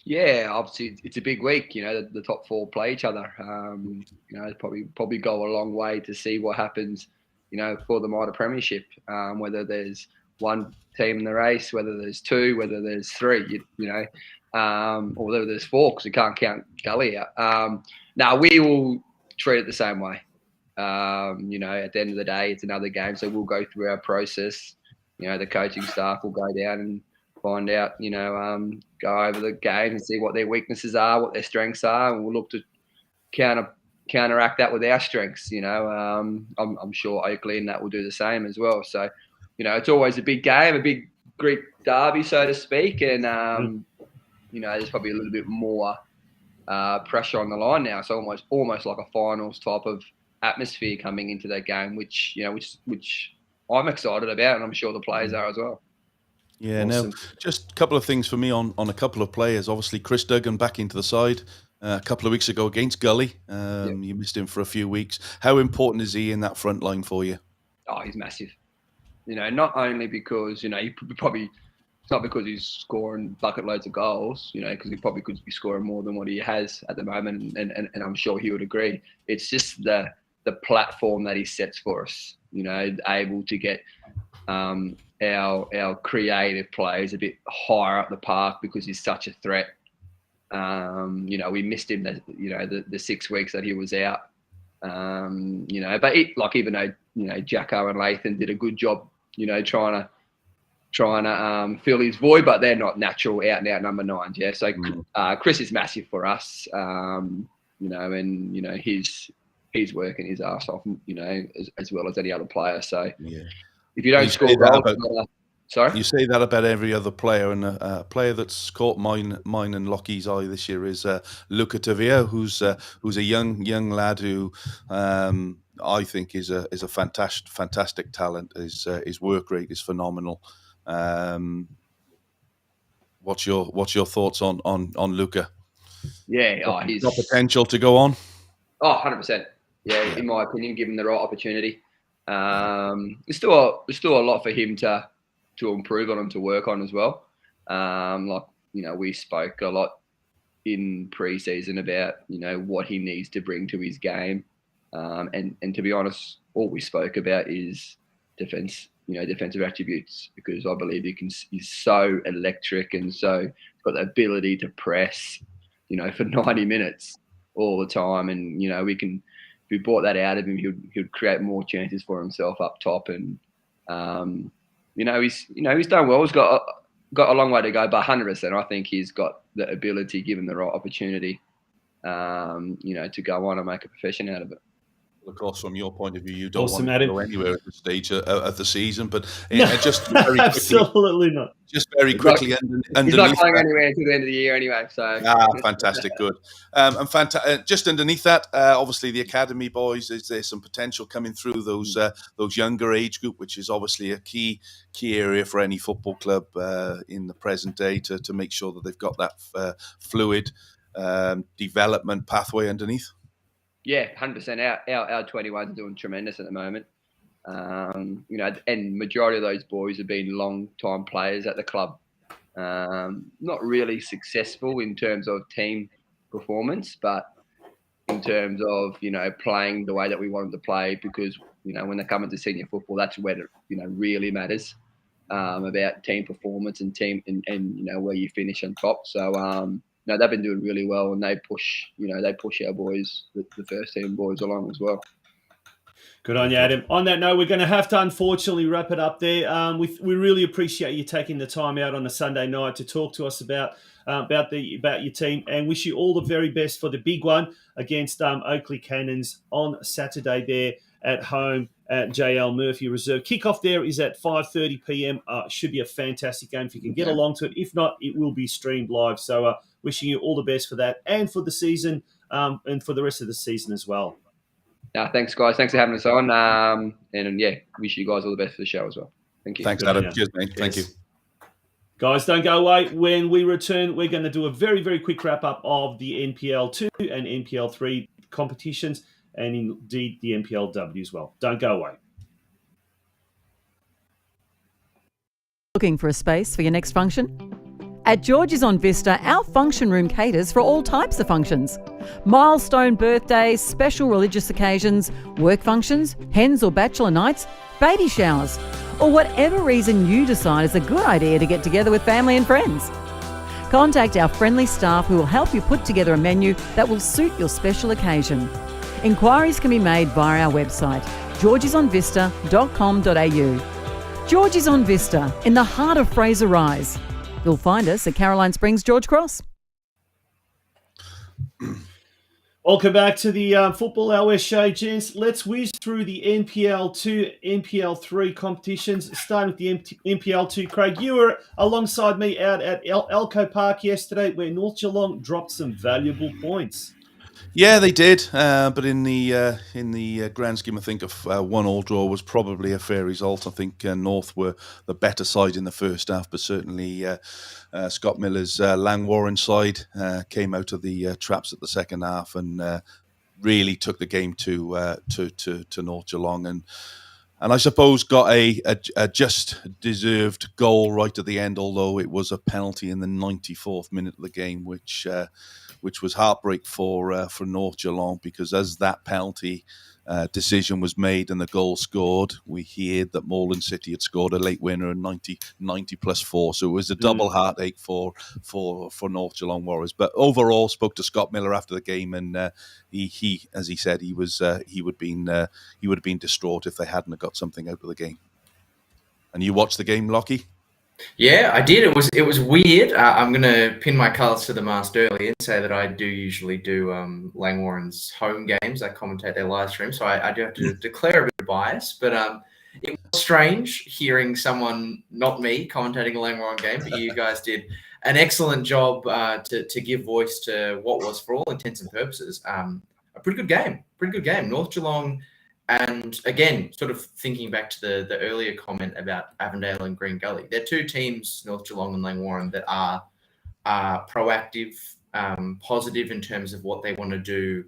Yeah, obviously it's a big week. The top 4 play each other. Probably go a long way to see what happens for the Mitre Premiership, whether there's one team in the race, whether there's two, whether there's three, or whether there's four, because we can't count Gully out. Now we will treat it the same way. At the end of the day, it's another game, so we'll go through our process. The coaching staff will go down and find out, go over the game and see what their weaknesses are, what their strengths are, and we'll look to counteract that with our strengths. I'm sure Oakley and that will do the same as well. So, it's always a big game, a big Greek derby, so to speak, and there's probably a little bit more pressure on the line now. So almost like a finals type of atmosphere coming into that game, which I'm excited about, and I'm sure the players are as well. Yeah, Awesome. Now just a couple of things for me on a couple of players. Obviously, Chris Duggan back into the side a couple of weeks ago against Gully. You missed him for a few weeks. How important is he in that front line for you? Oh, he's massive. Not only because, he probably, it's not because he's scoring bucket loads of goals, because he probably could be scoring more than what he has at the moment, and I'm sure he would agree. It's just the platform that he sets for us, able to get our creative players a bit higher up the park because he's such a threat. We missed him, the 6 weeks that he was out. But even though, Jacko and Lathan did a good job, trying to fill his void, but they're not natural out and out number 9s. Yeah. So Chris is massive for us, and he's working his ass off, as well as any other player. So if you don't score goals, sorry? You say that about every other player, and a player that's caught mine and Lockie's eye this year is Luca Tavia, who's a young lad who I think is a fantastic talent. His work rate is phenomenal. What's your thoughts on Luca? Yeah, he's got potential to go on. 100%. Yeah, in my opinion, given the right opportunity, there's still a lot for him to improve on and to work on as well. We spoke a lot in pre-season about what he needs to bring to his game, and to be honest, all we spoke about is defense. Defensive attributes, because I believe he's so electric and so got the ability to press, for 90 minutes all the time. And if we brought that out of him, he'd create more chances for himself up top. And he's done well. He's got a long way to go, but 100%, I think he's got the ability, given the right opportunity, to go on and make a profession out of it. Of course, from your point of view, you don't Awesome, want to Adam. go anywhere at this stage of the season, but No, just very quickly, absolutely not. Just very quickly, He's underneath not going that- anywhere until the end of the year anyway. So fantastic, good. Just underneath that, obviously the academy boys. Is there some potential coming through those younger age group, which is obviously a key area for any football club in the present day to make sure that they've got that fluid development pathway underneath. Yeah, 100%. Our 21s are doing tremendous at the moment. And majority of those boys have been long-time players at the club. Not really successful in terms of team performance, but in terms of, playing the way that we wanted to play, because, when they come into senior football, that's where it, really matters, about team performance and team and where you finish on top. So, they've been doing really well, and they push our boys, the first team boys, along as well. Good on you, Adam. On that note, we're going to have to unfortunately wrap it up there. We really appreciate you taking the time out on a Sunday night to talk to us about your team, and wish you all the very best for the big one against Oakley Cannons on Saturday there at home at JL Murphy Reserve. Kickoff there is at 5:30 p.m. Should be a fantastic game if you can get along to it. If not, it will be streamed live. So wishing you all the best for that and for the season, and for the rest of the season as well. Thanks, guys. Thanks for having us on. And wish you guys all the best for the show as well. Thank you. Thanks, Good Adam. on you. Cheers, mate. Thank you. Guys, don't go away. When we return, we're going to do a very, very quick wrap-up of the NPL 2 and NPL 3 competitions, and indeed the NPLW as well. Don't go away. Looking for a space for your next function? At George's on Vista, our function room caters for all types of functions. Milestone birthdays, special religious occasions, work functions, hens or bachelor nights, baby showers, or whatever reason you decide is a good idea to get together with family and friends. Contact our friendly staff who will help you put together a menu that will suit your special occasion. Inquiries can be made via our website, georgesonvista.com.au. George's on Vista, in the heart of Fraser Rise. You'll find us at Caroline Springs, George Cross. Welcome back to the Football Hour show, gents. Let's whiz through the NPL 2, NPL 3 competitions, starting with the NPL 2. Craig, you were alongside me out at Elko Park yesterday, where North Geelong dropped some valuable points. Yeah, they did, but in the grand scheme, I think a 1-1 draw was probably a fair result. I think North were the better side in the first half, but certainly Scott Miller's Langwarren side came out of the traps at the second half and really took the game to North Geelong, and I suppose got a just deserved goal right at the end, although it was a penalty in the 94th minute of the game, which was heartbreak for North Geelong, because as that penalty decision was made and the goal scored, we heard that Moreland City had scored a late winner in 90 plus 4. So it was a double heartache for North Geelong Warriors. But overall, spoke to Scott Miller after the game, and he as he said, he would have been distraught if they hadn't got something out of the game. And you watched the game, Lockie? Yeah, I did. It was weird. I'm going to pin my colours to the mast early and say that I do usually do Langwarren's home games. I commentate their live stream, so I do have to declare a bit of bias. But it was strange hearing someone, not me, commentating a Langwarren game, but you guys did an excellent job to give voice to what was, for all intents and purposes, a pretty good game. North Geelong. And again, sort of thinking back to the earlier comment about Avondale and Green Gully, they're two teams, North Geelong and Langwarren, that are proactive, positive in terms of what they want to do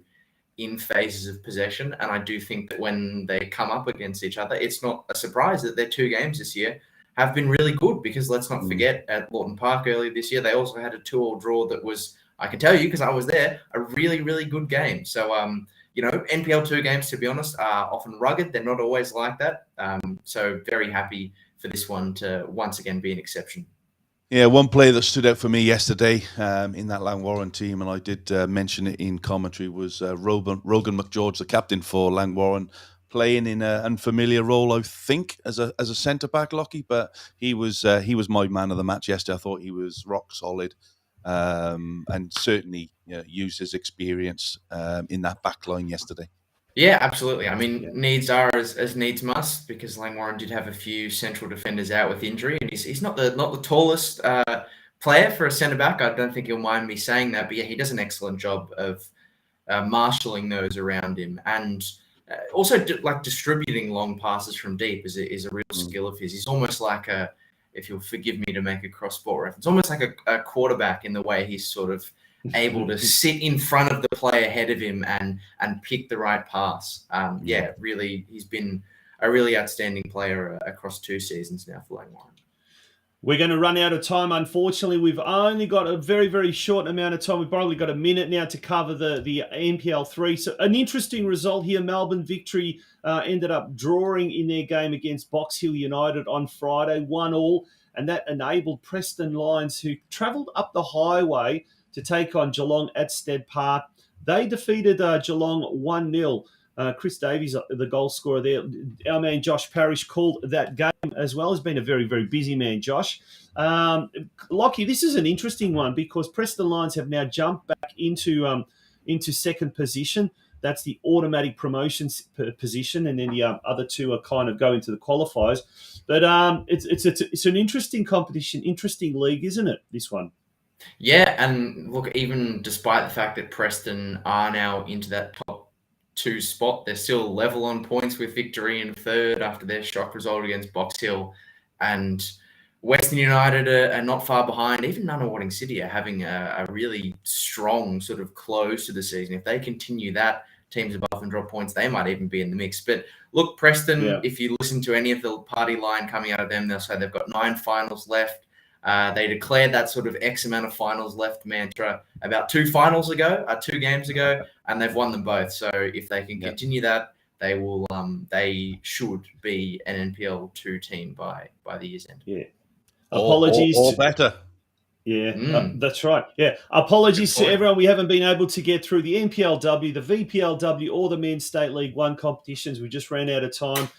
in phases of possession. And I do think that when they come up against each other, it's not a surprise that their two games this year have been really good, because let's not forget, at Lawton Park earlier this year, they also had a 2-2 draw that was, I can tell you because I was there, a really, really good game. So, NPL 2 games, to be honest, are often rugged. They're not always like that. So very happy for this one to once again be an exception. Yeah, one player that stood out for me yesterday in that Langwarren team, and I did mention it in commentary, was Rogan McGeorge, the captain for Langwarren, playing in an unfamiliar role, I think, as a centre back, Lockie. But he was my man of the match yesterday. I thought he was rock solid. And certainly used his experience in that back line yesterday. Yeah, absolutely. I mean, needs are as needs must, because Langwarren did have a few central defenders out with injury, and he's not the tallest player for a centre back. I don't think he'll mind me saying that, but yeah, he does an excellent job of marshalling those around him, and also distributing long passes from deep is a real skill of his. He's almost like if you'll forgive me to make a cross-sport reference, almost like a quarterback in the way he's sort of able to sit in front of the player ahead of him and pick the right pass. Really, he's been a really outstanding player across 2 seasons now for Langwarren. We're going to run out of time, unfortunately. We've only got a very, very short amount of time. We've probably got a minute now to cover the NPL 3. So an interesting result here. Melbourne Victory ended up drawing in their game against Box Hill United on Friday, 1-1, and that enabled Preston Lions, who travelled up the highway to take on Geelong at Stead Park. They defeated Geelong 1-0. Chris Davies, the goal scorer there. Our man Josh Parrish called that game as well. He's been a very, very busy man, Josh. Lockie, this is an interesting one, because Preston Lions have now jumped back into second position. That's the automatic promotion position, and then the other two are kind of going to the qualifiers. But it's an interesting competition, interesting league, isn't it, this one? Yeah, and look, even despite the fact that Preston are now into that top 2 spot, they're still level on points with Victory in third after their shock result against Box Hill, and Western United are not far behind. Even Nunawading City are having a really strong sort of close to the season. If they continue that, teams above and drop points, they might even be in the mix. But look, Preston, if you listen to any of the party line coming out of them, they'll say they've got 9 finals left. They declared that sort of X amount of finals left mantra about 2 games ago, and they've won them both. So if they can continue that, they will. They should be an NPL 2 team by the year's end. Yeah. Apologies. Or better. Yeah, that's right. Yeah, apologies to everyone. We haven't been able to get through the NPLW, the VPLW, or the Men's State League 1 competitions. We just ran out of time.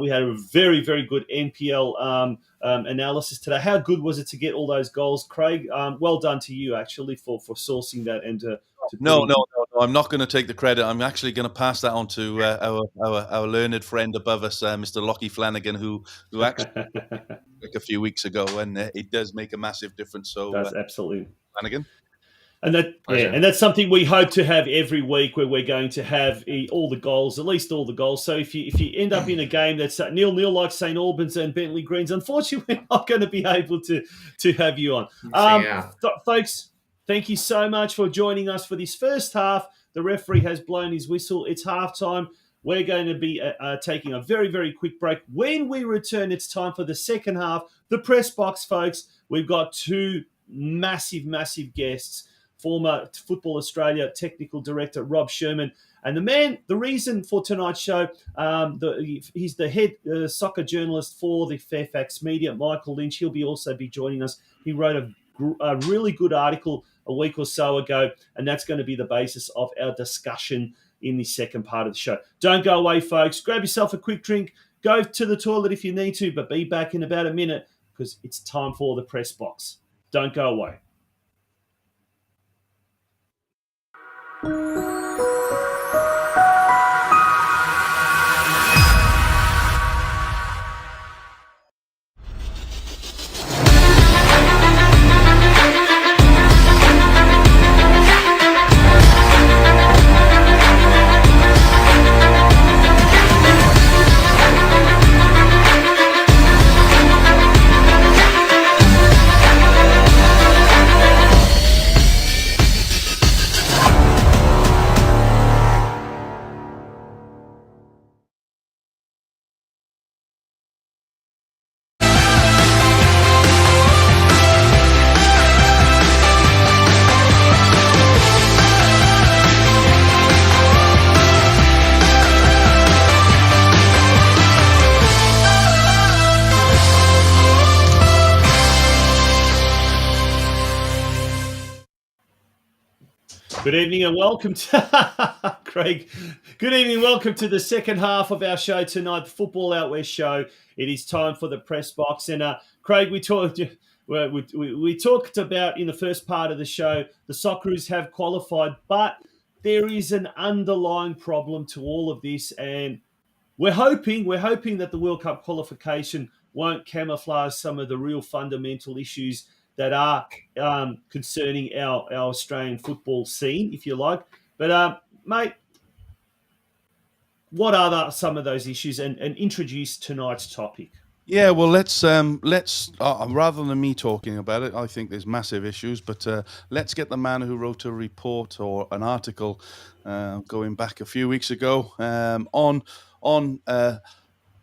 We had a very, very good NPL analysis today. How good was it to get all those goals, Craig? Well done to you, actually, for sourcing that and to No. I'm not going to take the credit. I'm actually going to pass that on to our learned friend above us, Mr. Lockie Flanagan, who actually like a few weeks ago, and it does make a massive difference. So that's absolutely Flanagan. And that's something we hope to have every week, where we're going to have all the goals, at least all the goals. So if you end up in a game that's 0-0 like St Albans and Bentley Greens, unfortunately, we're not going to be able to have you on. Folks, thank you so much for joining us for this first half. The referee has blown his whistle. It's halftime. We're going to be taking a very, very quick break. When we return, it's time for the second half. The press box, folks. We've got 2 massive, massive guests. Former Football Australia technical director Rob Sherman, and the reason for tonight's show, he's the head soccer journalist for the Fairfax Media, Michael Lynch. He'll also be joining us. He wrote a really good article a week or so ago, and that's going to be the basis of our discussion in the second part of the show. Don't go away, folks. Grab yourself a quick drink. Go to the toilet if you need to, but be back in about a minute because it's time for the press box. Don't go away. Good evening and welcome to Craig. Good evening, welcome to the second half of our show tonight, the Football Out West show. It is time for the press box, and Craig, we talked about in the first part of the show. The Socceroos have qualified, but there is an underlying problem to all of this, and we're hoping that the World Cup qualification won't camouflage some of the real fundamental issues that are concerning our Australian football scene, if you like. But, mate, what are some of those issues? And introduce tonight's topic. Yeah, well, let's rather than me talking about it, I think there's massive issues, but let's get the man who wrote a report or an article going back a few weeks ago on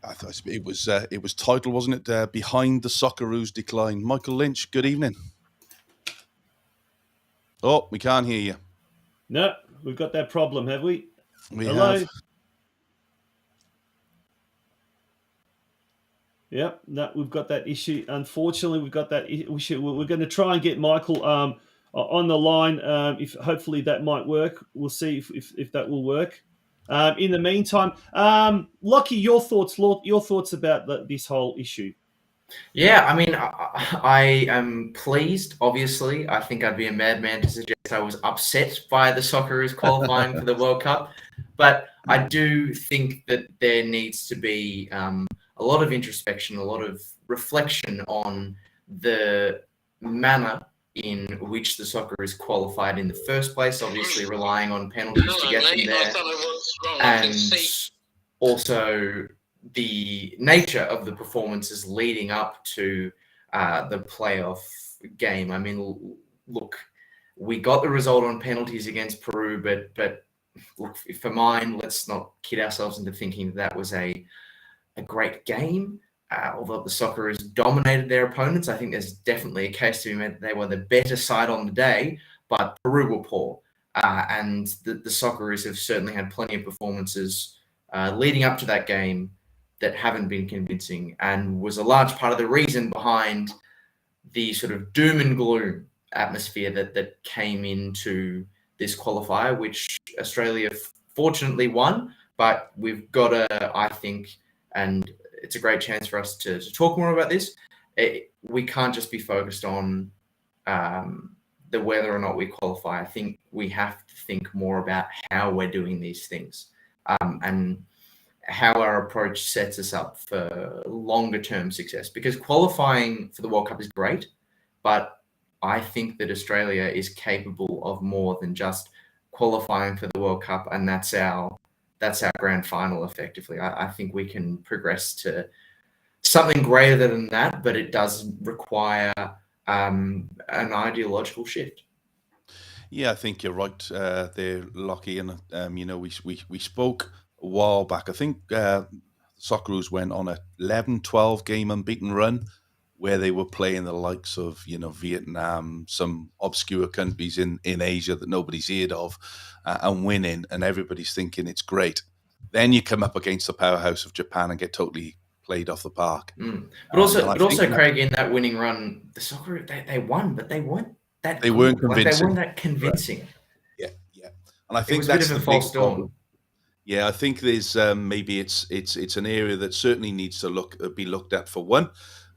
I thought it was titled, wasn't it? Behind the Socceroos Decline. Michael Lynch, good evening. Oh, we can't hear you. No, we've got that problem, have we? Hello? Have. Yep, no, we've got that issue. Unfortunately, we've got that issue. We're going to try and get Michael on the line. If hopefully that might work. We'll see if that will work. In the meantime, Lockie, your thoughts about this whole issue? Yeah, I mean, I am pleased, obviously. I think I'd be a madman to suggest I was upset by the Socceroos qualifying for the World Cup. But I do think that there needs to be a lot of introspection, a lot of reflection on the manner in which the Socceroos qualified in the first place, obviously relying on penalties to get them there. And also the nature of the performances leading up to the playoff game. I mean, look, we got the result on penalties against Peru, but look, for mine, let's not kid ourselves into thinking that was a great game. although the Socceroos dominated their opponents, I think there's definitely a case to be made that they were the better side on the day, but Peru were poor. And the Socceroos have certainly had plenty of performances leading up to that game that haven't been convincing, and was a large part of the reason behind the sort of doom and gloom atmosphere that came into this qualifier, which Australia fortunately won. But we've got to, I think, and it's a great chance for us to talk more about this. We can't just be focused on the whether or not we qualify. I think we have to think more about how we're doing these things, and how our approach sets us up for longer term success. Because qualifying for the World Cup is great, but I think that Australia is capable of more than just qualifying for the World Cup, and that's our grand final effectively. I think we can progress to something greater than that, but it does require an ideological shift. Yeah, I think you're right there, Lockie. And we spoke a while back. I think Socceroos went on a 11, 12 game unbeaten run where they were playing the likes of Vietnam, some obscure countries in Asia that nobody's heard of, and winning, and everybody's thinking it's great. Then you come up against the powerhouse of Japan and get totally played off the park. But also, Craig, in that winning run, the Socceroos they won, but they weren't that. They weren't convincing. Like, they weren't that convincing. Right. Yeah, and I think it was that's a bit of a false dawn. Yeah, I think there's maybe it's an area that certainly needs to be looked at for one,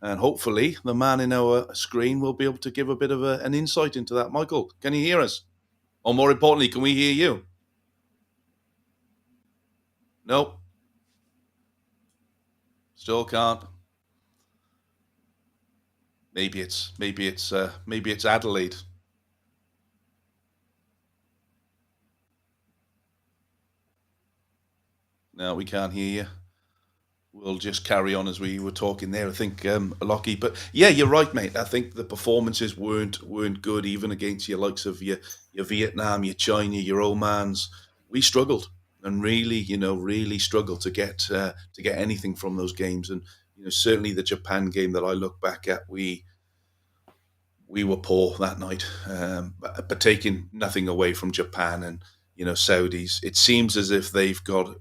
and hopefully the man in our screen will be able to give a bit of an insight into that. Michael, can you hear us? Or more importantly, can we hear you? Nope. Still can't. Maybe it's Adelaide. No, we can't hear you. We'll just carry on as we were talking there. I think Lockie, but yeah, you're right, mate. I think the performances weren't good, even against your likes of your Vietnam, your China, your Omans. We struggled, and really struggled to get anything from those games. And certainly the Japan game that I look back at, we were poor that night. But taking nothing away from Japan and Saudis, it seems as if they've got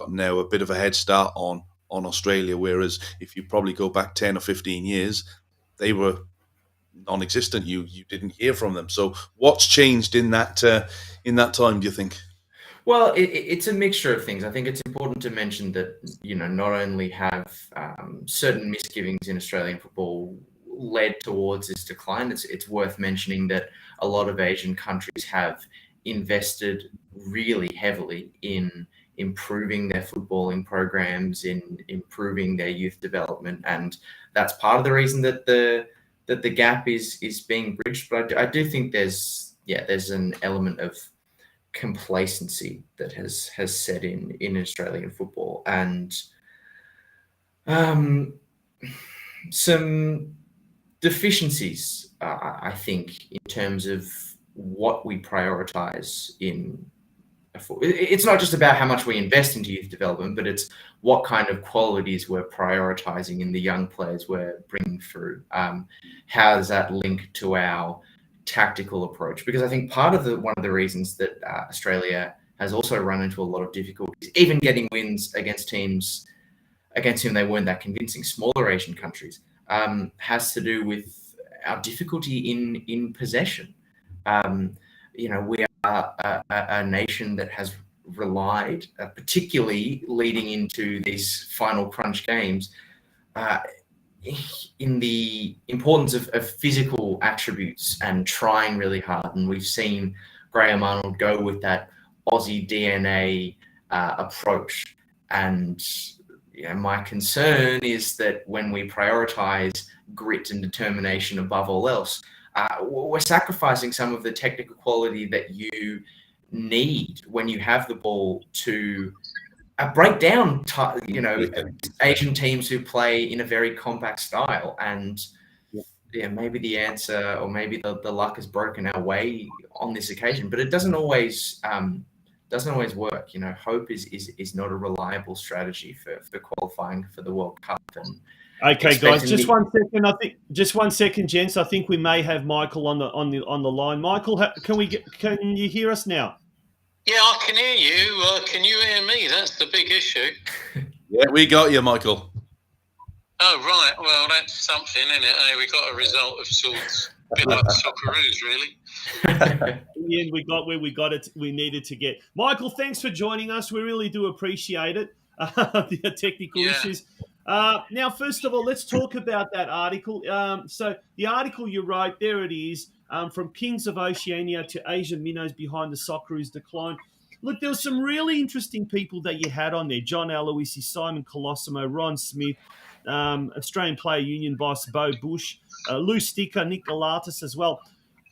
now a bit of a head start on Australia, whereas if you probably go back 10 or 15 years, they were non-existent. You didn't hear from them. So what's changed in that time, do you think? Well, it's a mixture of things. I think it's important to mention that not only have certain misgivings in Australian football led towards this decline, it's worth mentioning that a lot of Asian countries have invested really heavily in improving their footballing programs, in improving their youth development, and that's part of the reason that the gap is being bridged. But I do think there's an element of complacency that has set in Australian football, and some deficiencies, I think, in terms of what we prioritize in. It's not just about how much we invest into youth development, but it's what kind of qualities we're prioritizing in the young players we're bringing through. How does that link to our tactical approach? Because I think one of the reasons that Australia has also run into a lot of difficulties, even getting wins against teams against whom they weren't that convincing, smaller Asian countries, has to do with our difficulty in possession. We are a nation that has relied, particularly leading into these final crunch games, in the importance of physical attributes and trying really hard. And we've seen Graham Arnold go with that Aussie DNA approach. And my concern is that when we prioritize grit and determination above all else, we're sacrificing some of the technical quality that you need when you have the ball to break down, Asian teams who play in a very compact style. And maybe the answer, or maybe the luck has broken our way on this occasion, but it doesn't always work. Hope is not a reliable strategy for qualifying for the World Cup. And Okay, guys, expecting just 1 second. I think just 1 second, gents. I think we may have Michael on the line. Michael, can you hear us now? Yeah, I can hear you. Can you hear me? That's the big issue. Yeah, we got you, Michael. Oh, right. Well, that's something, isn't it? Hey, we got a result of sorts. A bit like the Socceroos, really. In the end, we got where we got it. We needed to get. Michael, thanks for joining us. We really do appreciate it. The technical issues. Now, first of all, let's talk about that article. So the article you wrote, there it is, from Kings of Oceania to Asian minnows behind the Socceroos' decline. Look, there were some really interesting people that you had on there. John Aloisi, Simon Colosimo, Ron Smith, Australian Player Union boss Bo Bush, Lou Sticker, Nick Galatas as well.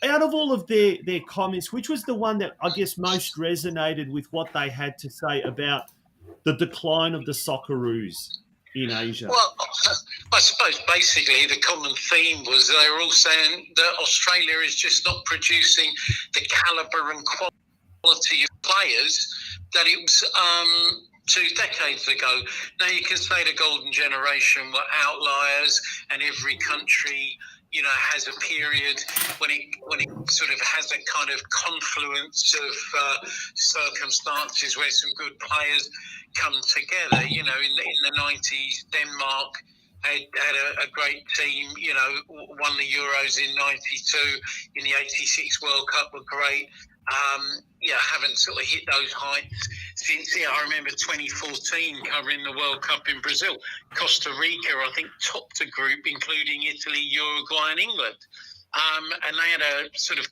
Out of all of their comments, which was the one that I guess most resonated with what they had to say about the decline of the Socceroos in Asia? Well, I suppose basically the common theme was they were all saying that Australia is just not producing the calibre and quality of players that it was 2 decades ago. Now, you can say the golden generation were outliers, and every country, you know, has a period when it sort of has a kind of confluence of circumstances where some good players come together. You know, in the 90s, Denmark had a great team, you know, won the Euros in 92, in the 86 World Cup were great. Haven't sort of hit those heights since. I remember 2014 covering the World Cup in Brazil. Costa Rica, I think, topped a group including Italy, Uruguay and England. And they had a sort of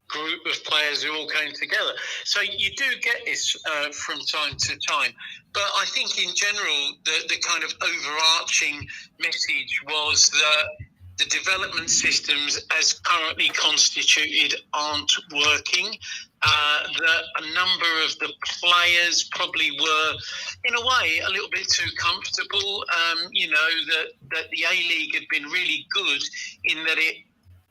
group of players who all came together. So you do get this from time to time. But I think in general, the kind of overarching message was that the development systems as currently constituted aren't working. That a number of the players probably were, in a way, a little bit too comfortable. That the A-League had been really good in that it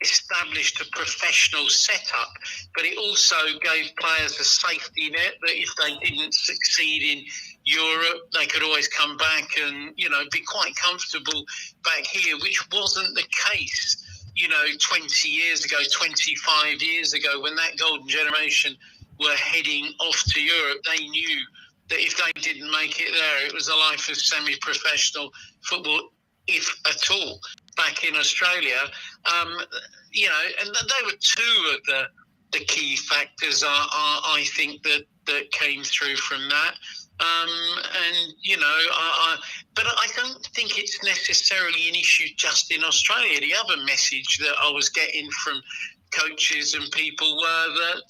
established a professional setup, but it also gave players a safety net that if they didn't succeed in Europe, they could always come back and, you know, be quite comfortable back here, which wasn't the case, you know, 20 years ago, 25 years ago, when that golden generation were heading off to Europe. They knew that if they didn't make it there, it was a life of semi-professional football, if at all, back in Australia. You know, and they were two of the key factors, I think, that came through from that. And, you know, but I don't think it's necessarily an issue just in Australia. The other message that I was getting from coaches and people were that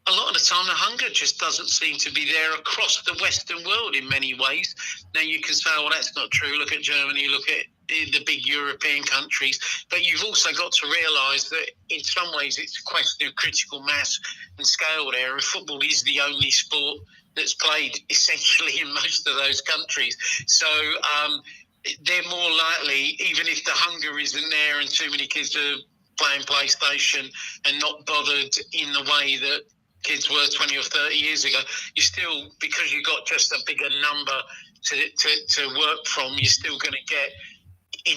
a lot of the time the hunger just doesn't seem to be there across the Western world in many ways. Now, you can say, well, that's not true. Look at Germany, look at the big European countries. But you've also got to realise that in some ways it's a question of critical mass and scale there. And football is the only sport that's played essentially in most of those countries. So they're more likely, even if the hunger isn't there and too many kids are playing PlayStation and not bothered in the way that kids were 20 or 30 years ago, you still, because you've got just a bigger number to work from, you're still going to get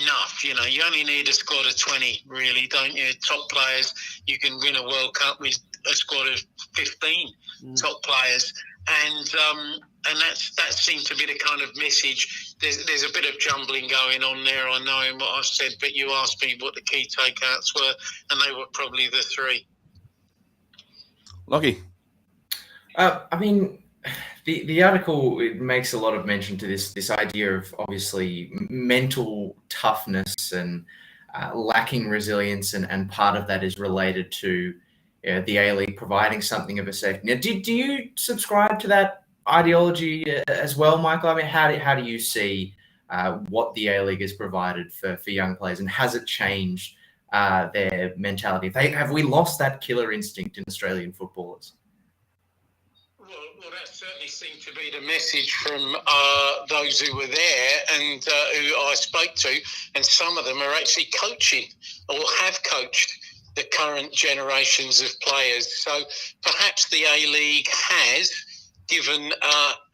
enough. You know, you only need a squad of 20, really, don't you? Top players. You can win a World Cup with a squad of 15 top players. And that seemed to be the kind of message. There's a bit of jumbling going on there, I know, in what I've said, but you asked me what the key takeouts were, and they were probably the three. Lockie? I mean, the article, it makes a lot of mention to this idea of obviously mental toughness and lacking resilience, and part of that is related to the A-League providing something of a safety net. Do you subscribe to that ideology as well, Michael? I mean, how do you see what the A-League has provided for young players, and has it changed their mentality? Have we lost that killer instinct in Australian footballers? Well, that certainly seemed to be the message from those who were there and who I spoke to, and some of them are actually coaching or have coached the current generations of players. So perhaps the A-League has given,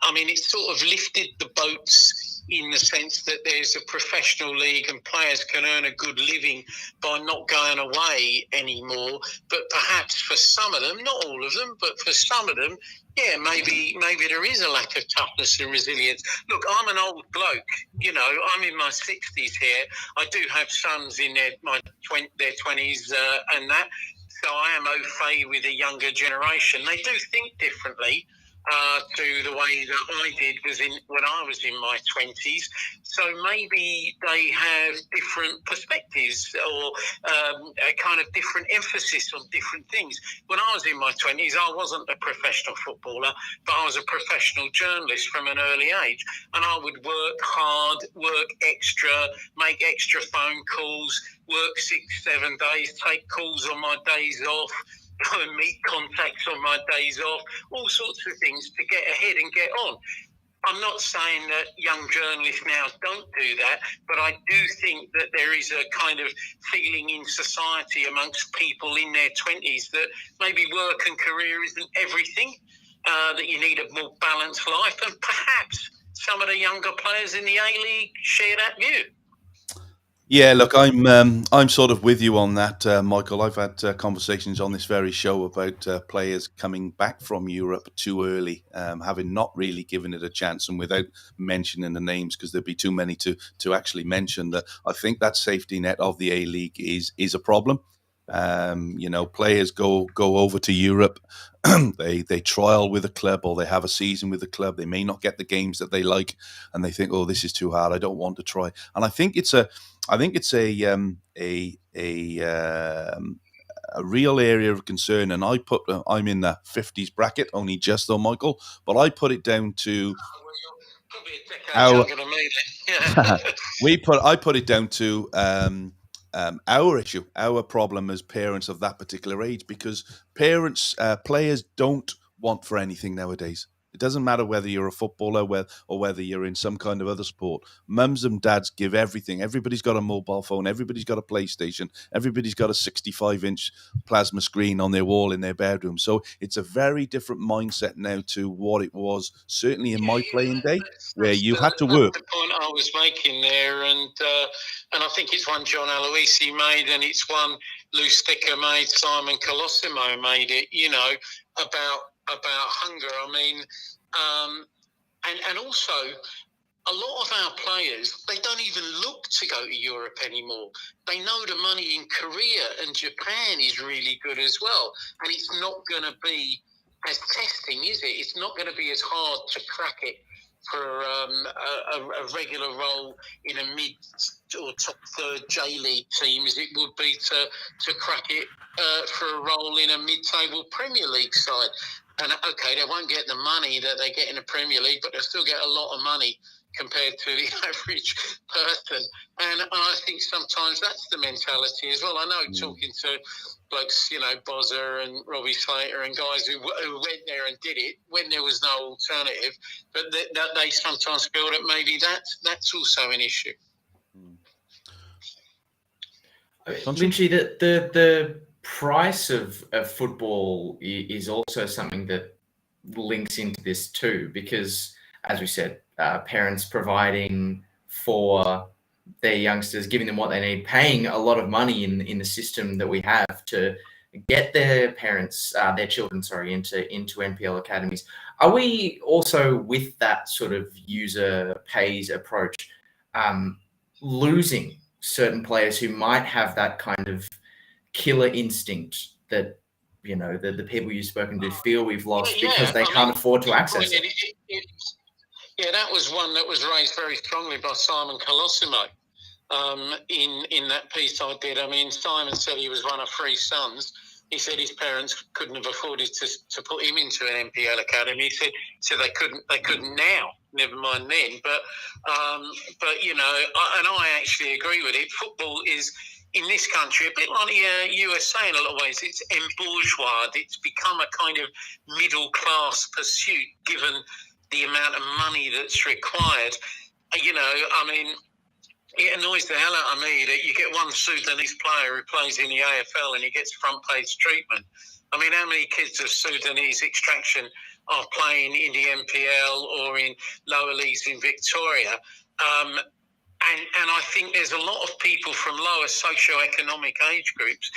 it's sort of lifted the boats in the sense that there's a professional league and players can earn a good living by not going away anymore. But perhaps for some of them, not all of them, but for some of them, yeah, maybe there is a lack of toughness and resilience. Look, I'm an old bloke. You know, I'm in my 60s here. I do have sons in their 20s and that. So I am au fait with the younger generation. They do think differently to the way that I did when I was in my 20s. So maybe they have different perspectives or a kind of different emphasis on different things. When I was in my 20s, I wasn't a professional footballer, but I was a professional journalist from an early age. And I would work hard, work extra, make extra phone calls, work 6-7 days, take calls on my days off, go and meet contacts on my days off, all sorts of things to get ahead and get on. I'm not saying that young journalists now don't do that, but I do think that there is a kind of feeling in society amongst people in their 20s that maybe work and career isn't everything, that you need a more balanced life, and perhaps some of the younger players in the A-League share that view. Yeah, look, I'm sort of with you on that, Michael. I've had conversations on this very show about players coming back from Europe too early, having not really given it a chance, and without mentioning the names, because there'd be too many to actually mention. That I think that safety net of the A-League is a problem. You know, players go over to Europe, they trial with a club, or they have a season with a club. They may not get the games that they like, and they think, "Oh, this is too hard. I don't want to try." And I think it's a real area of concern. And I'm in the 50s bracket, only just though, Michael, but I put it down to Probably a decade younger than me then. Yeah. I put it down to our issue, our problem as parents of that particular age, because players don't want for anything nowadays. It doesn't matter whether you're a footballer or whether you're in some kind of other sport. Mums and dads give everything. Everybody's got a mobile phone. Everybody's got a PlayStation. Everybody's got a 65-inch plasma screen on their wall in their bedroom. So it's a very different mindset now to what it was, certainly in my playing day, where you had to work. That's the point I was making there, and I think it's one John Aloisi made, and it's one Lou Sticker made, Simon Colosimo made it, you know, about hunger. I mean, and also a lot of our players, they don't even look to go to Europe anymore. They know the money in Korea and Japan is really good as well. And it's not going to be as testing, is it? It's not going to be as hard to crack it for a regular role in a mid or top third J-League team as it would be to crack it for a role in a mid-table Premier League side. And okay, they won't get the money that they get in the Premier League, but they'll still get a lot of money compared to the average person. And I think sometimes that's the mentality as well. I know talking to blokes, you know, Bozza and Robbie Slater and guys who went there and did it when there was no alternative, but that they sometimes feel that maybe that's also an issue. Lynchy, the price of football is also something that links into this too, because as we said, parents providing for their youngsters, giving them what they need, paying a lot of money in the system that we have to get their children into NPL academies. Are we also, with that sort of user pays approach, losing certain players who might have that kind of killer instinct that, you know, the people you've spoken to feel we've lost because they can't afford to access it? Yeah, that was one that was raised very strongly by Simon Colosimo in that piece I did. I mean, Simon said he was one of 3 sons. He said his parents couldn't have afforded to put him into an NPL academy. He said they couldn't now, never mind then. But you know, and I actually agree with it. Football is, in this country, a bit like the USA in a lot of ways, it's embourgeoised. It's become a kind of middle-class pursuit, given the amount of money that's required. You know, I mean, it annoys the hell out of me that you get one Sudanese player who plays in the AFL and he gets front-page treatment. I mean, how many kids of Sudanese extraction are playing in the NPL or in lower leagues in Victoria? And I think there's a lot of people from lower socioeconomic age groups,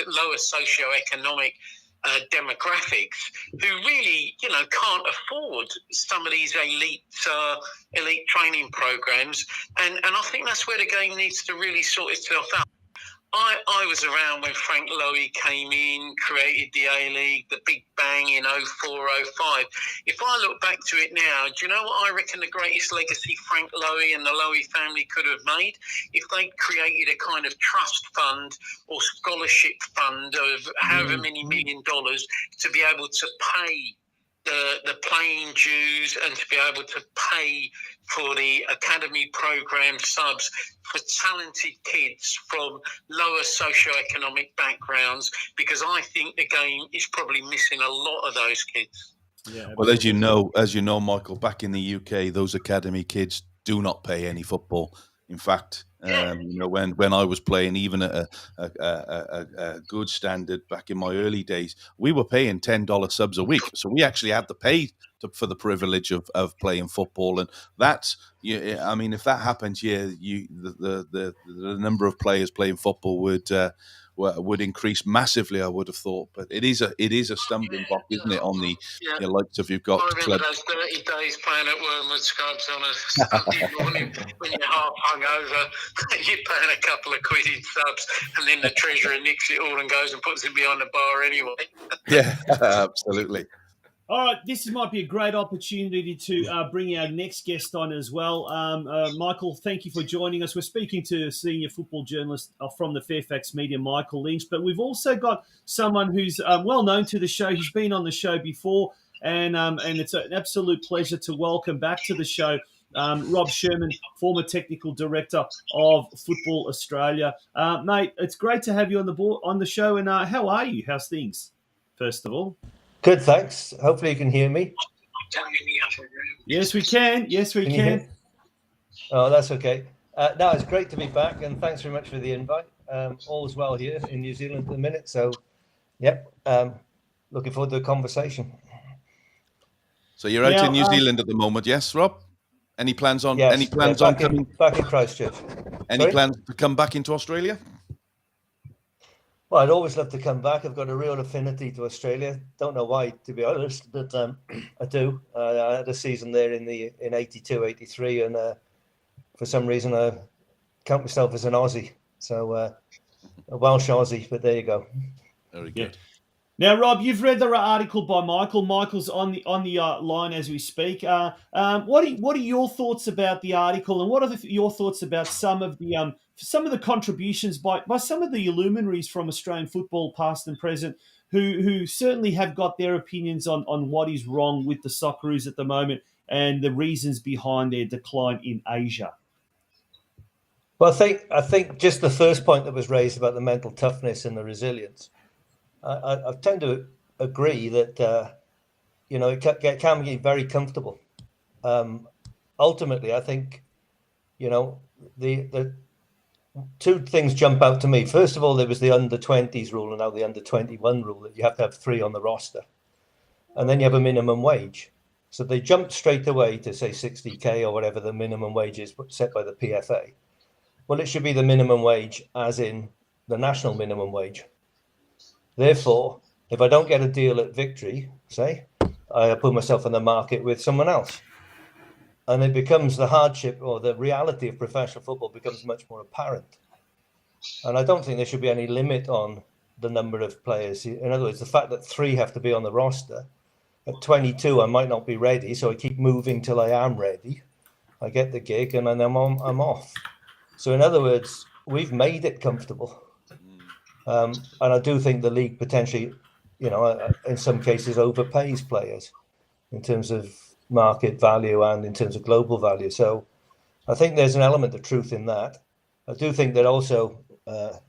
lower socioeconomic demographics who really, can't afford some of these elite training programs. And I think that's where the game needs to really sort itself out. I was around when Frank Lowy came in, created the A-League, the Big Bang in 04, 05. If I look back to it now, do you know what I reckon the greatest legacy Frank Lowy and the Lowy family could have made? If they created a kind of trust fund or scholarship fund of however many $1 million to be able to pay the playing dues and to be able to pay for the academy program subs for talented kids from lower socioeconomic backgrounds, because I think the game is probably missing a lot of those kids. Yeah, well, as you know, Michael, back in the UK, those academy kids do not pay any football. In fact, when I was playing, even at a good standard back in my early days, we were paying $10 subs a week. So we actually had to pay for the privilege of playing football, and that's, I mean, if that happens, the number of players playing football would increase massively, I would have thought. But it is a stumbling block, isn't it, on the likes of you've got. I remember those dirty days playing at Wormwood Scrubs on a Sunday morning when you're half hungover. You're paying a couple of quid in subs, and then the treasurer nicks it all and goes and puts it behind the bar anyway. Yeah, absolutely. All right, this might be a great opportunity to bring our next guest on as well. Michael, thank you for joining us. We're speaking to a senior football journalist from the Fairfax Media, Michael Lynch, but we've also got someone who's well known to the show. He's been on the show before, and it's an absolute pleasure to welcome back to the show Rob Sherman, former technical director of Football Australia. Mate, it's great to have you on the show, and how are you? How's things, first of all? Good, thanks. Hopefully you can hear me. Yes, we can. Yes, we can. Oh, that's okay. No, it's great to be back, and thanks very much for the invite. All is well here in New Zealand at the minute, so yep, looking forward to the conversation. So you're out in New Zealand at the moment, yes, Rob? Any plans on? Yes, any plans on coming back in Christchurch? Any plans to come back into Australia? Well, I'd always love to come back. I've got a real affinity to Australia. Don't know why, to be honest, but I do. I had a season there in 82, 83, and for some reason I count myself as an Aussie. So a Welsh Aussie, but there you go. Very good. Now, Rob, you've read the article by Michael. Michael's on the line as we speak. What are your thoughts about the article, and what are your thoughts about some of the contributions by some of the luminaries from Australian football, past and present, who certainly have got their opinions on what is wrong with the Socceroos at the moment and the reasons behind their decline in Asia? Well, I think just the first point that was raised about the mental toughness and the resilience, I tend to agree that it can be very comfortable. Ultimately, I think the two things jump out to me. First of all, there was the under-20s rule and now the under-21 rule that you have to have 3 on the roster, and then you have a minimum wage. So they jumped straight away to say 60k or whatever the minimum wage is set by the PFA. Well, it should be the minimum wage, as in the national minimum wage. Therefore, if I don't get a deal at Victory, say, I put myself in the market with someone else. And it becomes the hardship or the reality of professional football becomes much more apparent. And I don't think there should be any limit on the number of players. In other words, the fact that 3 have to be on the roster. At 22, I might not be ready, so I keep moving till I am ready. I get the gig and then I'm off. So in other words, we've made it comfortable. And I do think the league potentially, in some cases overpays players in terms of market value and in terms of global value. So I think there's an element of truth in that. I do think that also,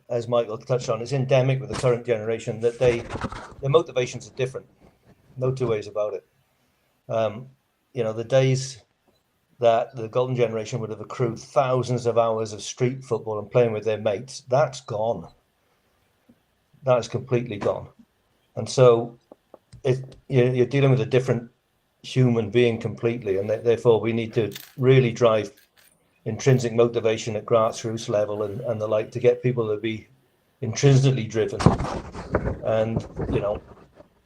as Michael touched on, it's endemic with the current generation that their motivations are different. No two ways about it. The days that the golden generation would have accrued thousands of hours of street football and playing with their mates, that's gone. That is completely gone. And so you're dealing with a different human being completely, and therefore we need to really drive intrinsic motivation at grassroots level and the like to get people to be intrinsically driven. And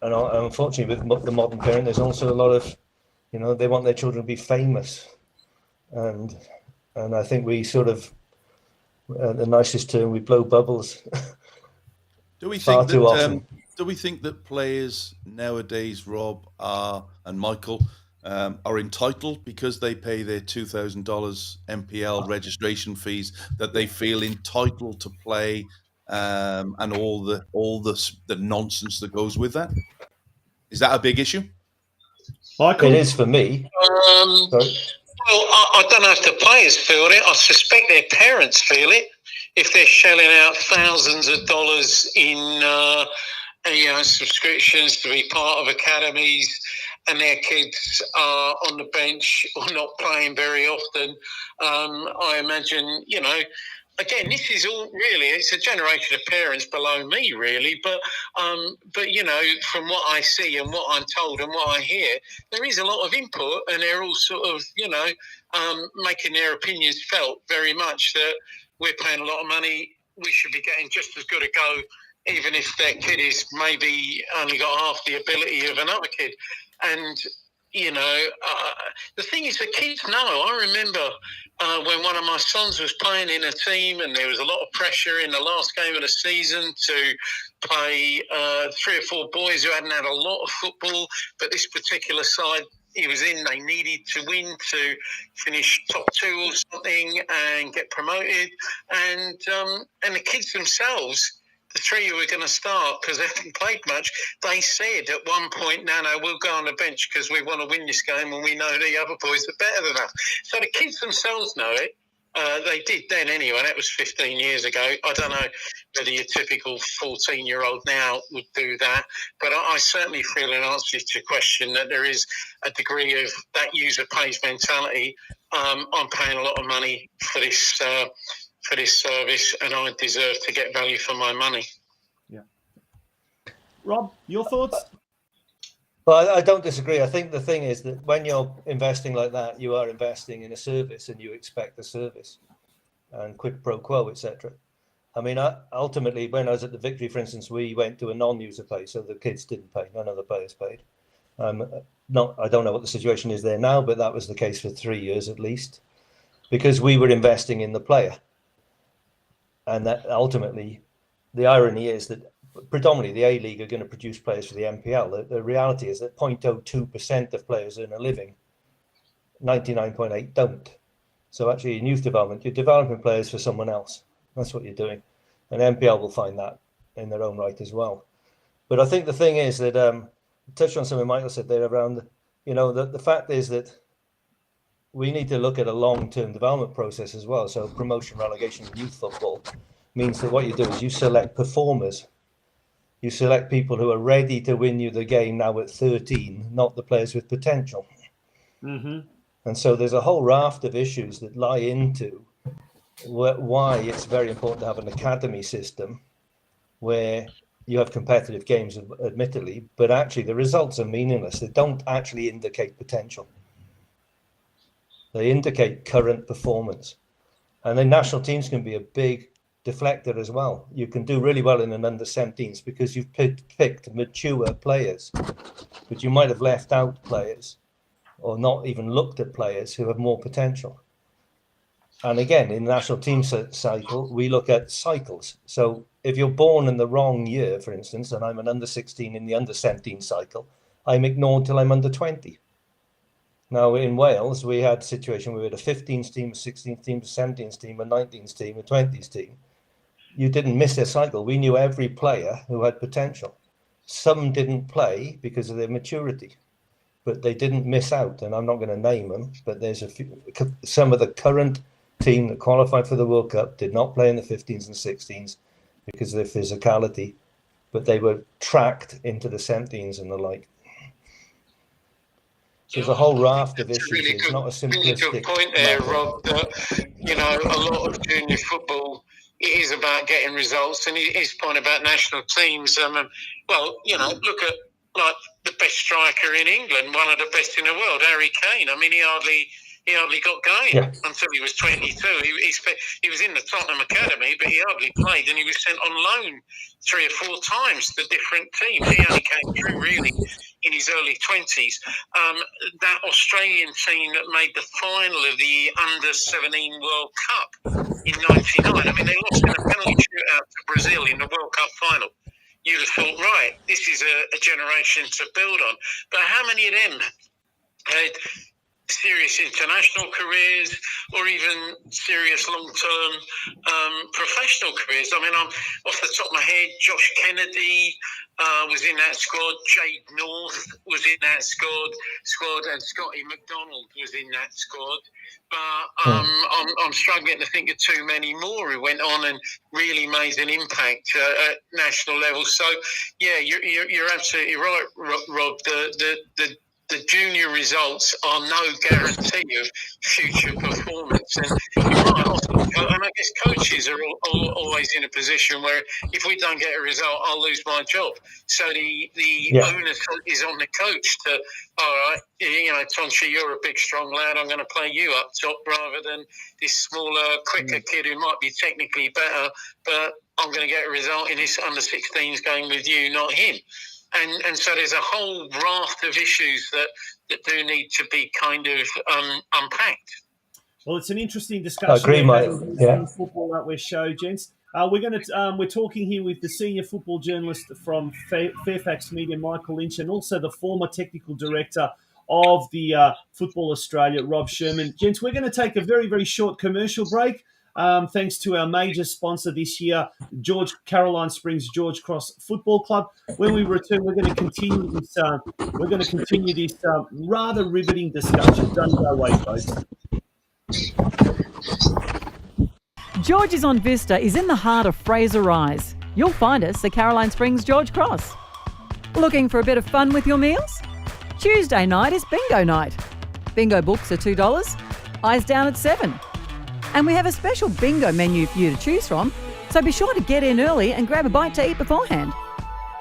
and unfortunately with the modern parent, there's also a lot of they want their children to be famous, and I think we sort of the nicest term, we blow bubbles. Do we far think too that often. do we think that players nowadays, Rob, and Michael, are entitled because they pay their $2,000 MPL registration fees, that they feel entitled to play, and all the nonsense that goes with that? Is that a big issue? Michael? It is for me. Sorry. Well, I don't know if the players feel it. I suspect their parents feel it if they're shelling out thousands of dollars in subscriptions to be part of academies, and their kids are on the bench or not playing very often. I imagine, again, this is all really, it's a generation of parents below me, really. But from what I see and what I'm told and what I hear, there is a lot of input, and they're all sort of, making their opinions felt very much that we're paying a lot of money. We should be getting just as good a go, even if their kid is maybe only got half the ability of another kid. And, the thing is, the kids know. I remember when one of my sons was playing in a team, and there was a lot of pressure in the last game of the season to play 3 or 4 boys who hadn't had a lot of football, but this particular side he was in, they needed to win to finish top 2 or something and get promoted. And the kids themselves, the 3 who were going to start because they hadn't played much, they said at one point, no, we'll go on the bench because we want to win this game and we know the other boys are better than us. So the kids themselves know it. They did then anyway. That was 15 years ago. I don't know whether your typical 14-year-old now would do that, but I certainly feel, in answer to your question, that there is a degree of that user pays mentality. I'm paying a lot of money for this service, and I deserve to get value for my money. Yeah. Rob, your thoughts? Well, I don't disagree. I think the thing is that when you're investing like that, you are investing in a service and you expect the service, and quid pro quo, etc. I mean, ultimately, when I was at the Victory, for instance, we went to a non-user pay, so the kids didn't pay, none of the players paid. I don't know what the situation is there now, but that was the case for 3 years at least, because we were investing in the player. And that ultimately, the irony is that predominantly the A-League are going to produce players for the MPL. The reality is that 0.02% of players earn a living, 99.8% don't. So actually in youth development, you're developing players for someone else. That's what you're doing. And MPL will find that in their own right as well. But I think the thing is that, touch on something Michael said there around, the fact is that we need to look at a long-term development process as well. So promotion, relegation in youth football means that what you do is you select performers. You select people who are ready to win you the game now at 13, not the players with potential. Mm-hmm. And so there's a whole raft of issues that lie into why it's very important to have an academy system where you have competitive games, admittedly, but actually the results are meaningless. They don't actually indicate potential. They indicate current performance. And then national teams can be a big deflector as well. You can do really well in an under-17s because you've picked mature players, but you might have left out players or not even looked at players who have more potential. And again, in the national team cycle, we look at cycles. So if you're born in the wrong year, for instance, and I'm an under-16 in the under-17 cycle, I'm ignored till I'm under-20. Now, in Wales, we had a situation where we had a 15s team, a 16s team, a 17s team, a 19s team, a 20s team. You didn't miss their cycle. We knew every player who had potential. Some didn't play because of their maturity, but they didn't miss out. And I'm not going to name them, but there's some of the current team that qualified for the World Cup did not play in the 15s and 16s because of their physicality, but they were tracked into the 17s and the like. So there's a whole raft of issues. Really it's not a simplistic really good point there, matter. Rob, that, a lot of junior football, it is about getting results, and his point about national teams. Look at like the best striker in England, one of the best in the world, Harry Kane. I mean, he hardly got going until he was 22. He was in the Tottenham Academy, but he hardly played, and he was sent on loan 3 or 4 times to different teams. He only came through really in his early 20s. That Australian team that made the final of the Under-17 World Cup in '99. I mean, they lost in a penalty shootout to Brazil in the World Cup final. You'd have thought, right, this is a generation to build on. But how many of them had serious international careers or even serious long-term professional careers? I mean, I'm off the top of my head, Josh Kennedy was in that squad, Jade North was in that squad, and Scotty McDonald was in that squad. But I'm struggling to think of too many more who went on and really made an impact at national level. So, yeah, you're absolutely right, Rob. The junior results are no guarantee of future performance. And you're right, and I guess coaches are always in a position where if we don't get a result, I'll lose my job. So the onus is on the coach to, all right, Tonchi, you're a big, strong lad. I'm going to play you up top rather than this smaller, quicker kid who might be technically better, but I'm going to get a result in this under-16s going with you, not him. And so there's a whole raft of issues that do need to be kind of unpacked. Well, it's an interesting discussion. I agree, mate. Yeah. Football Out West show, gents. We're talking here with the senior football journalist from Fairfax Media, Michael Lynch, and also the former technical director of the Football Australia, Rob Sherman. Gents, we're going to take a very, very short commercial break. Thanks to our major sponsor this year, Caroline Springs George Cross Football Club. When we return, we're going to continue this. Rather riveting discussion. Don't go away, folks. George's on Vista is in the heart of Fraser Rise. You'll find us at Caroline Springs George Cross. Looking for a bit of fun with your meals? Tuesday night is bingo night. Bingo books are $2. Eyes down at $7. And we have a special bingo menu for you to choose from, so be sure to get in early and grab a bite to eat beforehand.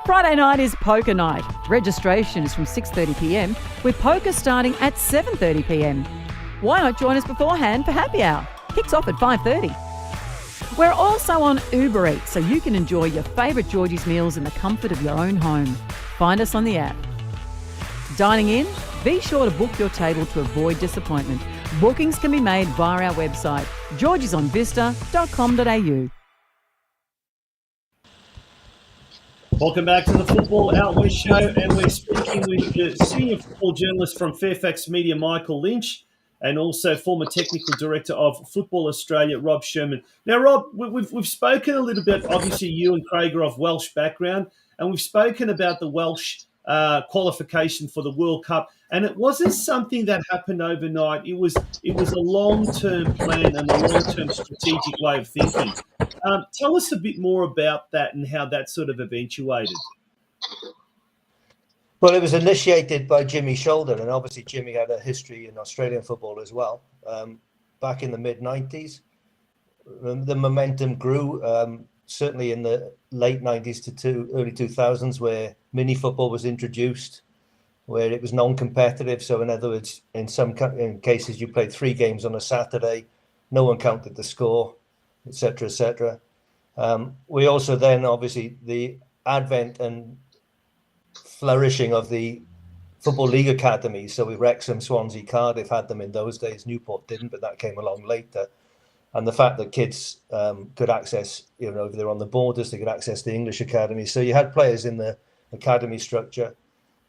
Friday night is poker night. Registration is from 6:30 p.m, with poker starting at 7:30 p.m. Why not join us beforehand for happy hour? Kicks off at 5:30. We're also on Uber Eats, so you can enjoy your favourite Georgie's meals in the comfort of your own home. Find us on the app. Dining in? Be sure to book your table to avoid disappointment. Bookings can be made via our website, georgiesonvista.com.au. Welcome back to the Football Out West show, and we're speaking with the senior football journalist from Fairfax Media, Michael Lynch, and also former technical director of Football Australia, Rob Sherman. Now, Rob, we've spoken a little bit. Obviously, you and Craig are of Welsh background, and we've spoken about the Welsh qualification for the World Cup, and it wasn't something that happened overnight. It was a long-term plan and a long-term strategic way of thinking. Tell us a bit more about that and how that sort of eventuated. Well, it was initiated by Jimmy Sheldon, and obviously Jimmy had a history in Australian football as well. Back in the mid-90s, the momentum grew, certainly in the late 90s to early 2000s, where mini football was introduced, where it was non-competitive. So in other words, in cases, you played 3 games on a Saturday, no one counted the score, etc., etc. We also then, obviously, the advent and flourishing of the Football League academies. So with Wrexham, Swansea, Cardiff had them in those days. Newport didn't, but that came along later. And the fact that kids could access, if they're on the borders, they could access the English academy. So you had players in the academy structure.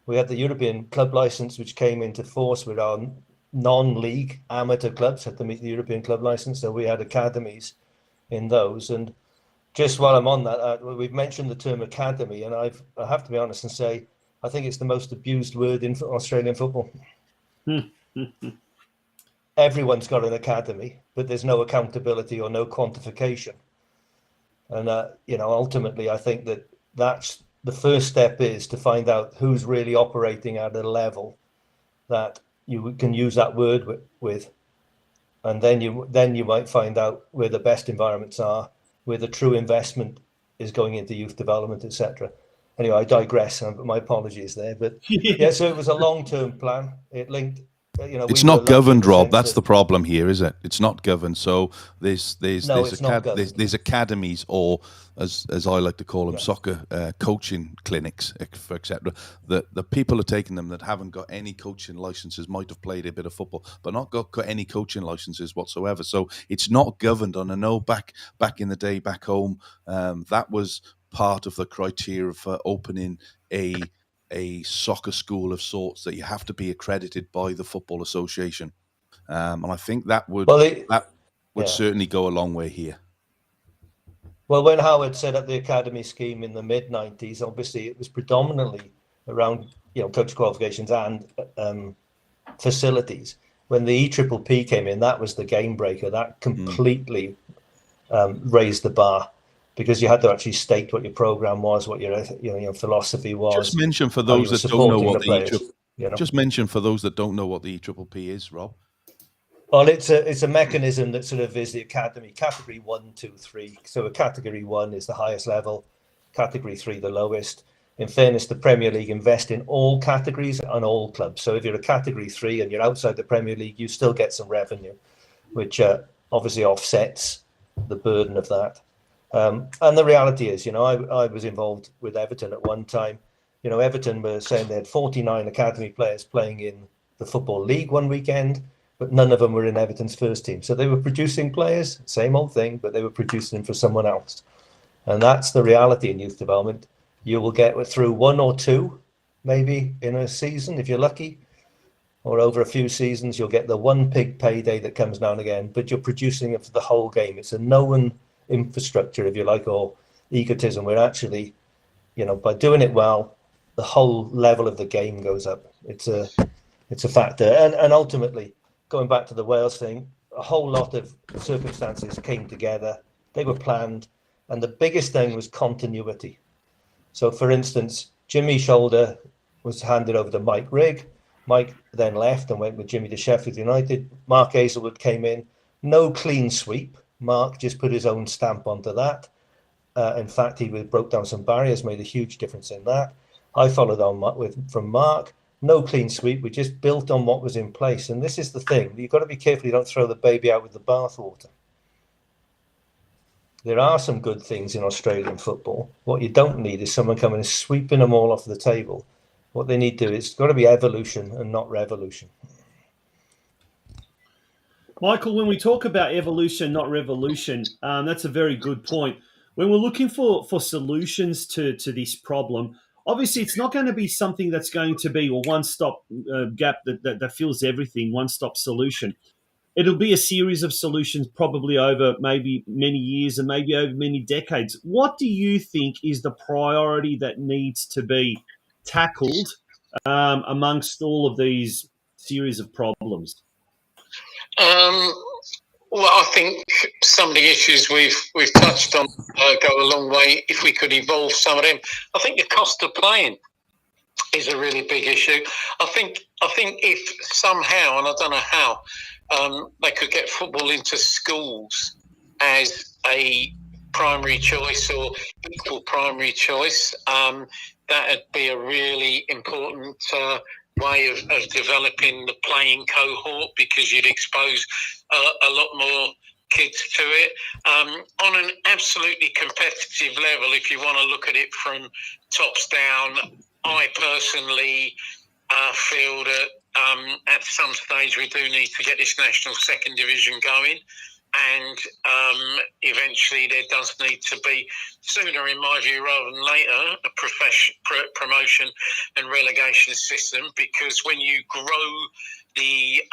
We had the European club license, which came into force with our non-league amateur clubs had to meet the European club license. So we had academies in those. And just while I'm on that, we've mentioned the term academy, and I have to be honest and say, I think it's the most abused word in Australian football. Everyone's got an academy, but there's no accountability or no quantification. And, ultimately, I think that's the first step is to find out who's really operating at a level that you can use that word with. And then you might find out where the best environments are, where the true investment is going into youth development, etc. Anyway, I digress. My apologies there, but yeah. So it was a long-term plan. It linked. It's not governed, Rob. That's the problem here, is it? It's not governed. So there's academies, or as I like to call them, soccer coaching clinics, etc. That the people are taking them that haven't got any coaching licenses, might have played a bit of football, but not got any coaching licenses whatsoever. So it's not governed. And I know back in the day, back home, that was part of the criteria for opening a soccer school of sorts, that you have to be accredited by the Football Association, and I think that would certainly go a long way here. Well, when Howard set up the academy scheme in the mid-90s, obviously it was predominantly around coach qualifications and facilities. When the EPPP came in, that was the game breaker. That completely raised the bar, because you had to actually state what your program was, what your philosophy was. Just mention for those that don't know what the EPPP is, Rob. Well, it's a mechanism that sort of is the academy category 1, 2, 3. So a category 1 is the highest level, category 3 the lowest. In fairness, the Premier League invest in all categories and all clubs. So if you're a category 3 and you're outside the Premier League, you still get some revenue, which obviously offsets the burden of that. And the reality is, I was involved with Everton at one time. Everton were saying they had 49 academy players playing in the Football League one weekend, but none of them were in Everton's first team. So they were producing players, same old thing, but they were producing them for someone else. And that's the reality in youth development. You will get through 1 or 2, maybe in a season, if you're lucky, or over a few seasons, you'll get the one big payday that comes now and again, but you're producing it for the whole game. It's a known infrastructure, if you like, or egotism, where actually, by doing it well, the whole level of the game goes up. It's a factor. And ultimately, going back to the Wales thing, a whole lot of circumstances came together. They were planned. And the biggest thing was continuity. So, for instance, Jimmy Shoulder was handed over to Mike Rigg. Mike then left and went with Jimmy to Sheffield United. Mark Hazelwood came in. No clean sweep. Mark just put his own stamp onto that. In fact, he broke down some barriers, made a huge difference in that. I followed on from Mark. No clean sweep. We just built on what was in place. And this is the thing. You've got to be careful you don't throw the baby out with the bathwater. There are some good things in Australian football. What you don't need is someone coming and sweeping them all off the table. What they need to do is, it's got to be evolution and not revolution. Michael, when we talk about evolution, not revolution, that's a very good point. When we're looking for solutions to this problem, obviously it's not going to be something that's going to be a one-stop gap that fills everything, one-stop solution. It'll be a series of solutions probably over maybe many years and maybe over many decades. What do you think is the priority that needs to be tackled amongst all of these series of problems? Well, I think some of the issues we've touched on go a long way if we could evolve some of them. I think the cost of playing is a really big issue. I think if somehow, and I don't know how, they could get football into schools as a primary choice or equal primary choice, that'd be a really important way of developing the playing cohort, because you'd expose a lot more kids to it. On an absolutely competitive level, if you want to look at it from tops down, I personally feel that at some stage we do need to get this national second division going. And eventually there does need to be, sooner in my view rather than later, a promotion and relegation system, because when you grow the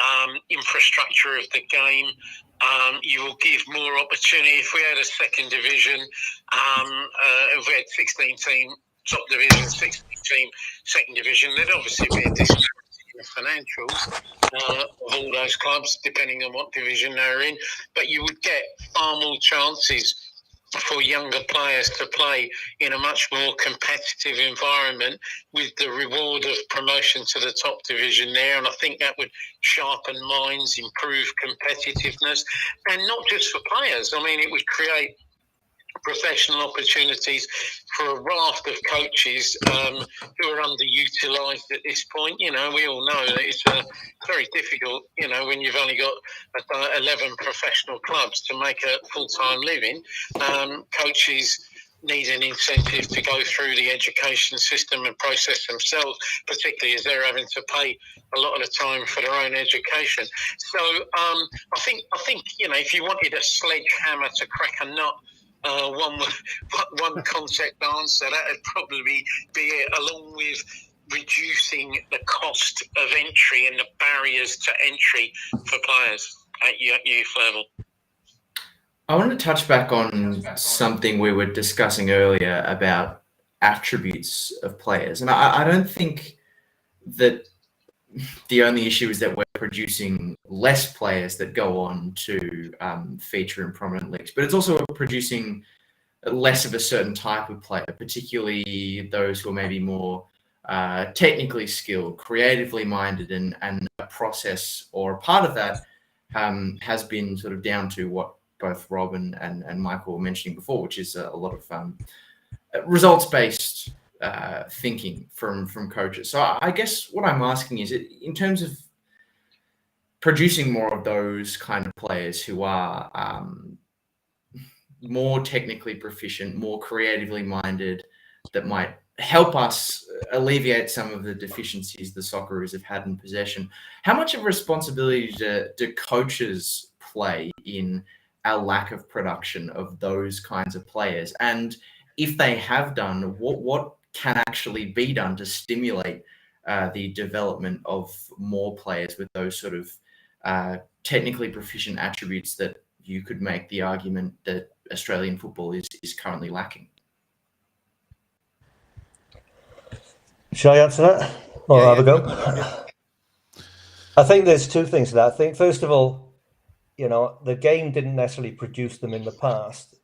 infrastructure of the game, you will give more opportunity. If we had a second division, if we had 16-team top division, 16-team second division, there'd obviously be a disparity in the financials of all those clubs, depending on what division they're in. But you would get far more chances for younger players to play in a much more competitive environment, with the reward of promotion to the top division there. And I think that would sharpen minds, improve competitiveness, and not just for players. I mean, it would create professional opportunities for a raft of coaches who are underutilised at this point. You know, we all know that it's very difficult, you know, when you've only got 11 professional clubs to make a full-time living. Coaches need an incentive to go through the education system and process themselves, particularly as they're having to pay a lot of the time for their own education. So I think you know, if you wanted a sledgehammer to crack a nut, one concept answer, that would probably be it, along with reducing the cost of entry and the barriers to entry for players at youth level. I want to touch back on something we were discussing earlier about attributes of players. And I don't think that the only issue is that we're producing less players that go on to feature in prominent leagues, but it's also producing less of a certain type of player, particularly those who are maybe more technically skilled, creatively minded, and a process or a part of that has been sort of down to what both Rob and Michael were mentioning before, which is a lot of results-based thinking from coaches. So I guess what I'm asking is, in terms of producing more of those kind of players who are more technically proficient, more creatively minded, that might help us alleviate some of the deficiencies the Socceroos have had in possession, how much of a responsibility do coaches play in our lack of production of those kinds of players? And if they have done, what can actually be done to stimulate the development of more players with those sort of technically proficient attributes that you could make the argument that Australian football is currently lacking? Shall I answer that? Or have a go? I think there's two things to that. I think, first of all, you know, the game didn't necessarily produce them in the past.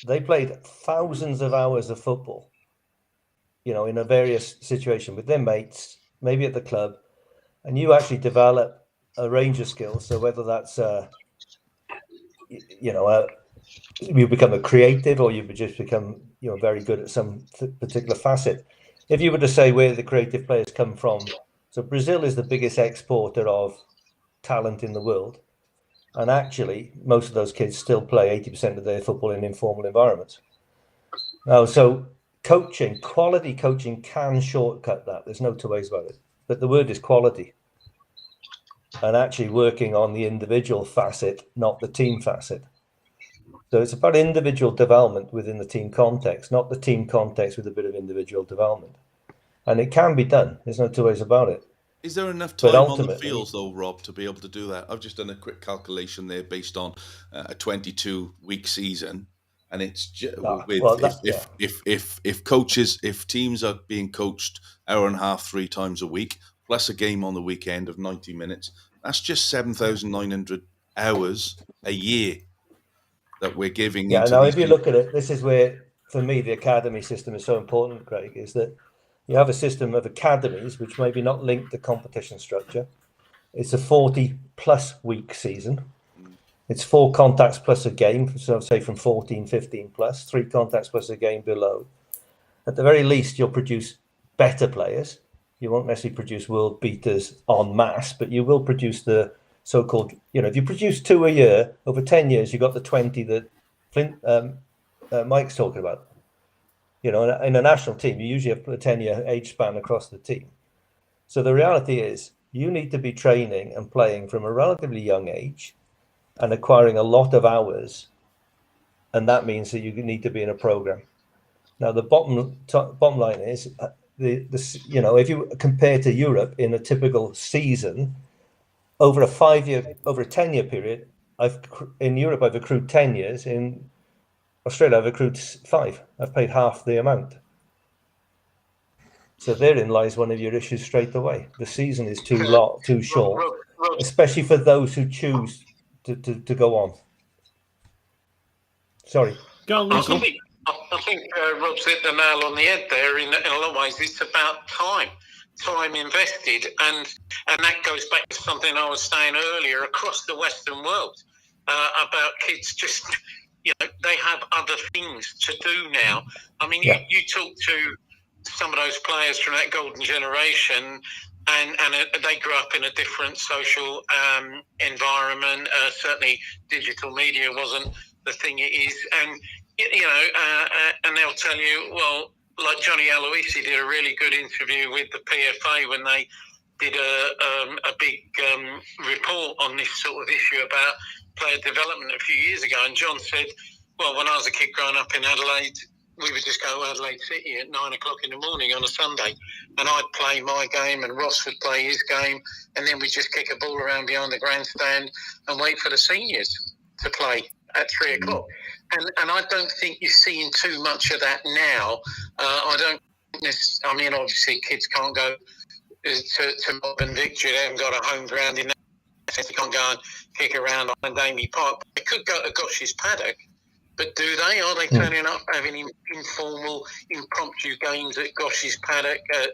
They played thousands of hours of football, you know, in a various situation with their mates, maybe at the club, and you actually develop a range of skills. So whether that's, you become a creative, or you just become, you know, very good at some particular facet. If you were to say where the creative players come from, so Brazil is the biggest exporter of talent in the world. And actually, most of those kids still play 80% of their football in informal environments. Now, so coaching, quality coaching can shortcut that. There's no two ways about it. But the word is quality. And actually working on the individual facet, not the team facet. So it's about individual development within the team context, not the team context with a bit of individual development. And it can be done. There's no two ways about it. Is there enough time on the field, though, Rob, to be able to do that? I've just done a quick calculation there based on a 22-week season, and it's if coaches, if teams are being coached hour and a half, 3 times a week, plus a game on the weekend of 90 minutes, that's just 7,900 hours a year that we're giving. Yeah. Now, if you look at it, this is where, for me, the academy system is so important, Craig. Is that you have a system of academies which maybe not linked to competition structure. It's a 40-plus week season. It's 4 contacts plus a game, so say from 14, 15 plus, 3 contacts plus a game below. At the very least, you'll produce better players. You won't necessarily produce world beaters en masse, but you will produce the so-called, you know, if you produce 2 a year, over 10 years, you've got the 20 that Mike's talking about. You know, in a national team, you usually have a 10-year age span across the team. So the reality is you need to be training and playing from a relatively young age and acquiring a lot of hours. And that means that you need to be in a program. Now, the bottom line is, you know, if you compare to Europe in a typical season, over a 10-year period, in Europe, I've accrued 10 years. In Australia, I've accrued 5. I've paid half the amount. So therein lies one of your issues straight away. The season is too short, especially for those who choose to go on. Sorry. Go on, Michael. I think Rob's hit the nail on the head there. In a lot of ways, it's about time invested, and that goes back to something I was saying earlier across the Western world about kids just, they have other things to do now. I mean, you talk to some of those players from that golden generation, and they grew up in a different social environment. Certainly, digital media wasn't the thing it is, and and they'll tell you, well, like Johnny Aloisi did a really good interview with the PFA when they did a big report on this sort of issue about player development a few years ago, and John said, well, when I was a kid growing up in Adelaide, we would just go to Adelaide City at 9 o'clock in the morning on a Sunday, and I'd play my game and Ross would play his game, and then we'd just kick a ball around behind the grandstand and wait for the seniors to play at 3 o'clock. And I don't think you're seeing too much of that now. I mean, obviously kids can't go to Melbourne Victory. They haven't got a home ground in that sense. They can't go and kick around on Amy Park. They could go to Gosh's Paddock, but do they? Are they turning up having informal, impromptu games at Gosh's Paddock at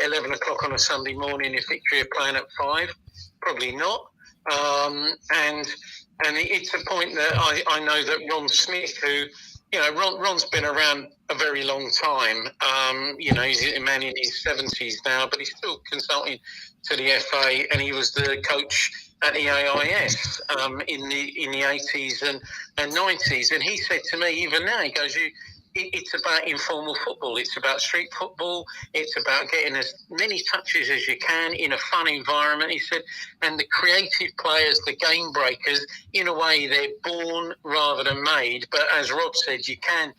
11 o'clock on a Sunday morning if Victory are playing at 5? Probably not. And it's a point that I know that Ron Smith, who, Ron's been around a very long time. He's a man in his 70s now, but he's still consulting to the FA, and he was the coach at the AIS in the 80s and 90s. And he said to me, even now, he goes, it's about informal football. It's about street football. It's about getting as many touches as you can in a fun environment. He said, and the creative players, the game breakers, in a way, they're born rather than made. But as Rob said, you can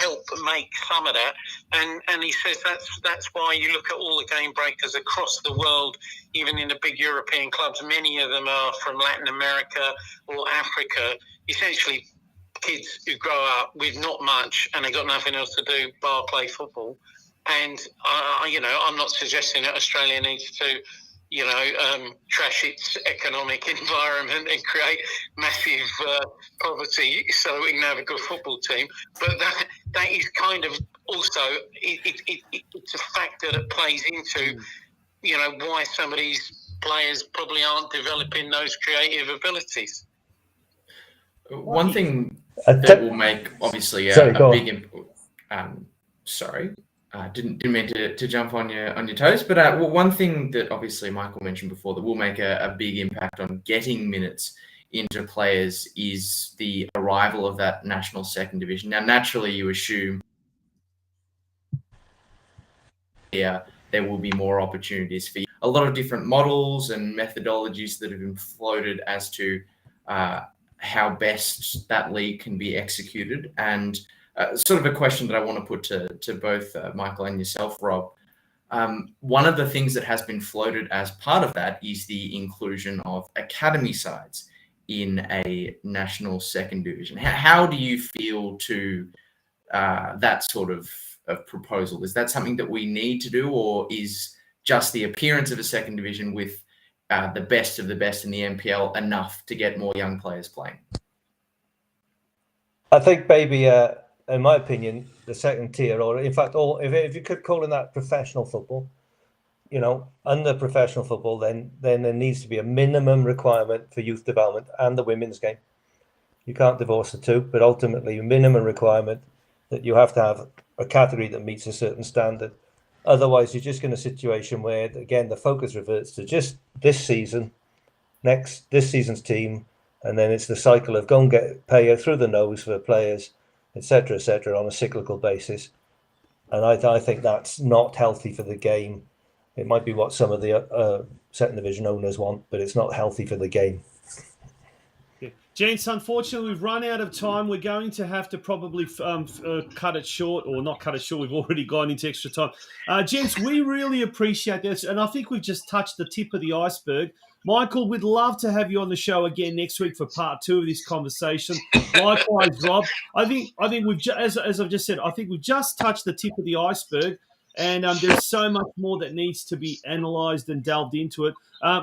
help make some of that. And he says that's why you look at all the game breakers across the world, even in the big European clubs. Many of them are from Latin America or Africa. Essentially, kids who grow up with not much and they got nothing else to do bar play football. And I'm not suggesting that Australia needs to trash its economic environment and create massive poverty so we can have a good football team, but that is kind of also it's a factor that plays into why some of these players probably aren't developing those creative abilities. One thing that will make obviously a big input. Sorry, didn't mean to jump on your toes, but one thing that obviously Michael mentioned before that will make a big impact on getting minutes into players is the arrival of that national second division. Now, naturally, you assume there will be more opportunities for you. A lot of different models and methodologies that have been floated as to how best that league can be executed. And sort of a question that I want to put to both Michael and yourself, Rob. One of the things that has been floated as part of that is the inclusion of academy sides in a national second division. How do you feel to that sort of proposal? Is that something that we need to do, or is just the appearance of a second division with the best of the best in the NPL enough to get more young players playing? I think maybe, in my opinion, the second tier, or in fact, if you could call in that professional football, under professional football, then there needs to be a minimum requirement for youth development and the women's game. You can't divorce the two, but ultimately a minimum requirement that you have to have a category that meets a certain standard. Otherwise, you're just in a situation where, again, the focus reverts to just this season, this season's team, and then it's the cycle of go and pay through the nose for players, etc., on a cyclical basis. And I think that's not healthy for the game. It might be what some of the second division owners want, but it's not healthy for the game. Gents, unfortunately, we've run out of time. We're going to have to probably cut it short, or not cut it short. We've already gone into extra time. Gents, we really appreciate this, and I think we've just touched the tip of the iceberg. Michael, we'd love to have you on the show again next week for part 2 of this conversation. Likewise, Rob. I think we've as I've just said, I think we've just touched the tip of the iceberg, and there's so much more that needs to be analysed and delved into it.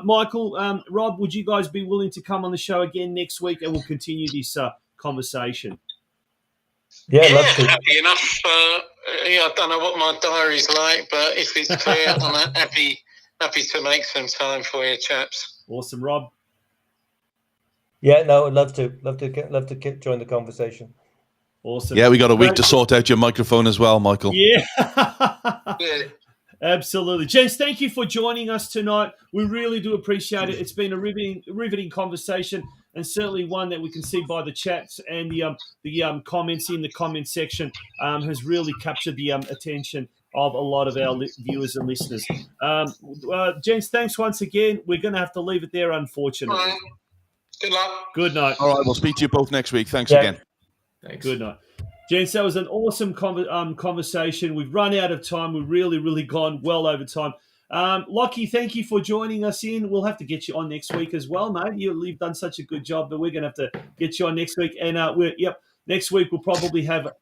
Michael, Rob, would you guys be willing to come on the show again next week, and we'll continue this conversation? Yeah, happy enough. I don't know what my diary's like, but if it's clear, I'm happy to make some time for you, chaps. Awesome, Rob. Yeah, no, I'd love to join the conversation. Awesome. Yeah, we got a week to sort out your microphone as well, Michael. Yeah. Yeah. Absolutely. Gents, thank you for joining us tonight. We really do appreciate it. It's been a riveting conversation, and certainly one that we can see by the chats and the comments in the comment section has really captured the attention of a lot of our viewers and listeners. Gents, thanks once again. We're going to have to leave it there, unfortunately. All right. Good luck. Good night. All right, we'll speak to you both next week. Thanks again. Thanks. Good night. Gents, that was an awesome conversation. We've run out of time. We've really gone well over time. Lockie, thank you for joining us in. We'll have to get you on next week as well, mate. You've done such a good job, but we're going to have to get you on next week. And next week we'll probably have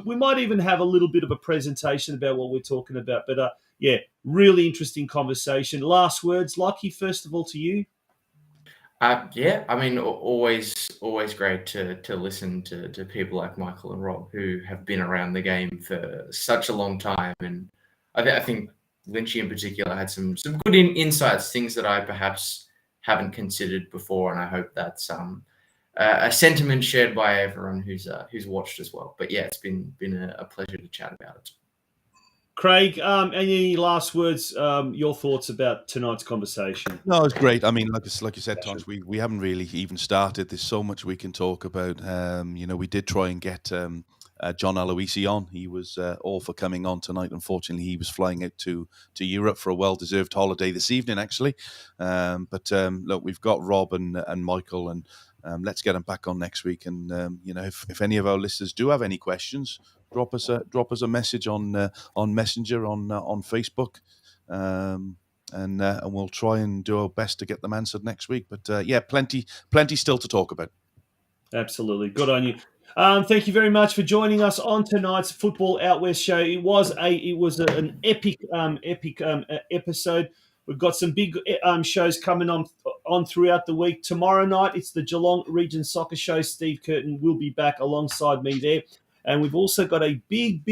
we might even have a little bit of a presentation about what we're talking about. But really interesting conversation. Last words, Lockie, first of all to you. Yeah, I mean, always great to listen to people like Michael and Rob who have been around the game for such a long time, and I think Lynchy in particular had some good insights, things that I perhaps haven't considered before, and I hope that's a sentiment shared by everyone who's watched as well. But yeah, it's been a pleasure to chat about it. Craig, any last words, your thoughts about tonight's conversation? No, it's great. I mean, like you said, Tonch, we haven't really even started. There's so much we can talk about. We did try and get John Aloisi on. He was all for coming on tonight. Unfortunately, he was flying out to Europe for a well-deserved holiday this evening, actually. But look, we've got Rob and Michael, and let's get them back on next week. And if any of our listeners do have any questions, drop us a message on Messenger on Facebook, and we'll try and do our best to get them answered next week. But plenty still to talk about. Absolutely, good on you. Thank you very much for joining us on tonight's Football Out West show. It was an epic episode. We've got some big shows coming on throughout the week. Tomorrow night, it's the Geelong Region Soccer Show. Steve Curtin will be back alongside me there. And we've also got a big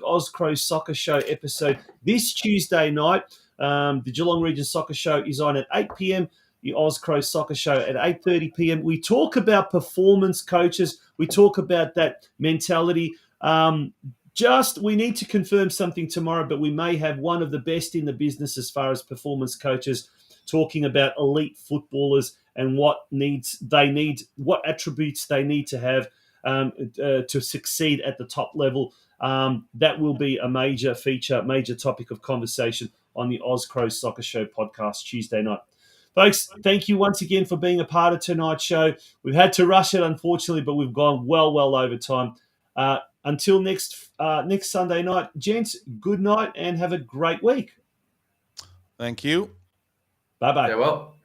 Oscrow Soccer Show episode this Tuesday night. The Geelong Region Soccer Show is on at 8 p.m. The Oscrow Soccer Show at 8:30 p.m. We talk about performance coaches. We talk about that mentality. We need to confirm something tomorrow, but we may have one of the best in the business as far as performance coaches talking about elite footballers and what attributes they need to have to succeed at the top level. That will be a major topic of conversation on the Oscrow Soccer Show podcast Tuesday night. Folks, thank you once again for being a part of tonight's show. We've had to rush it, unfortunately, but we've gone well over time. Until next Sunday night, gents, good night and have a great week. Thank you. Bye-bye. Farewell.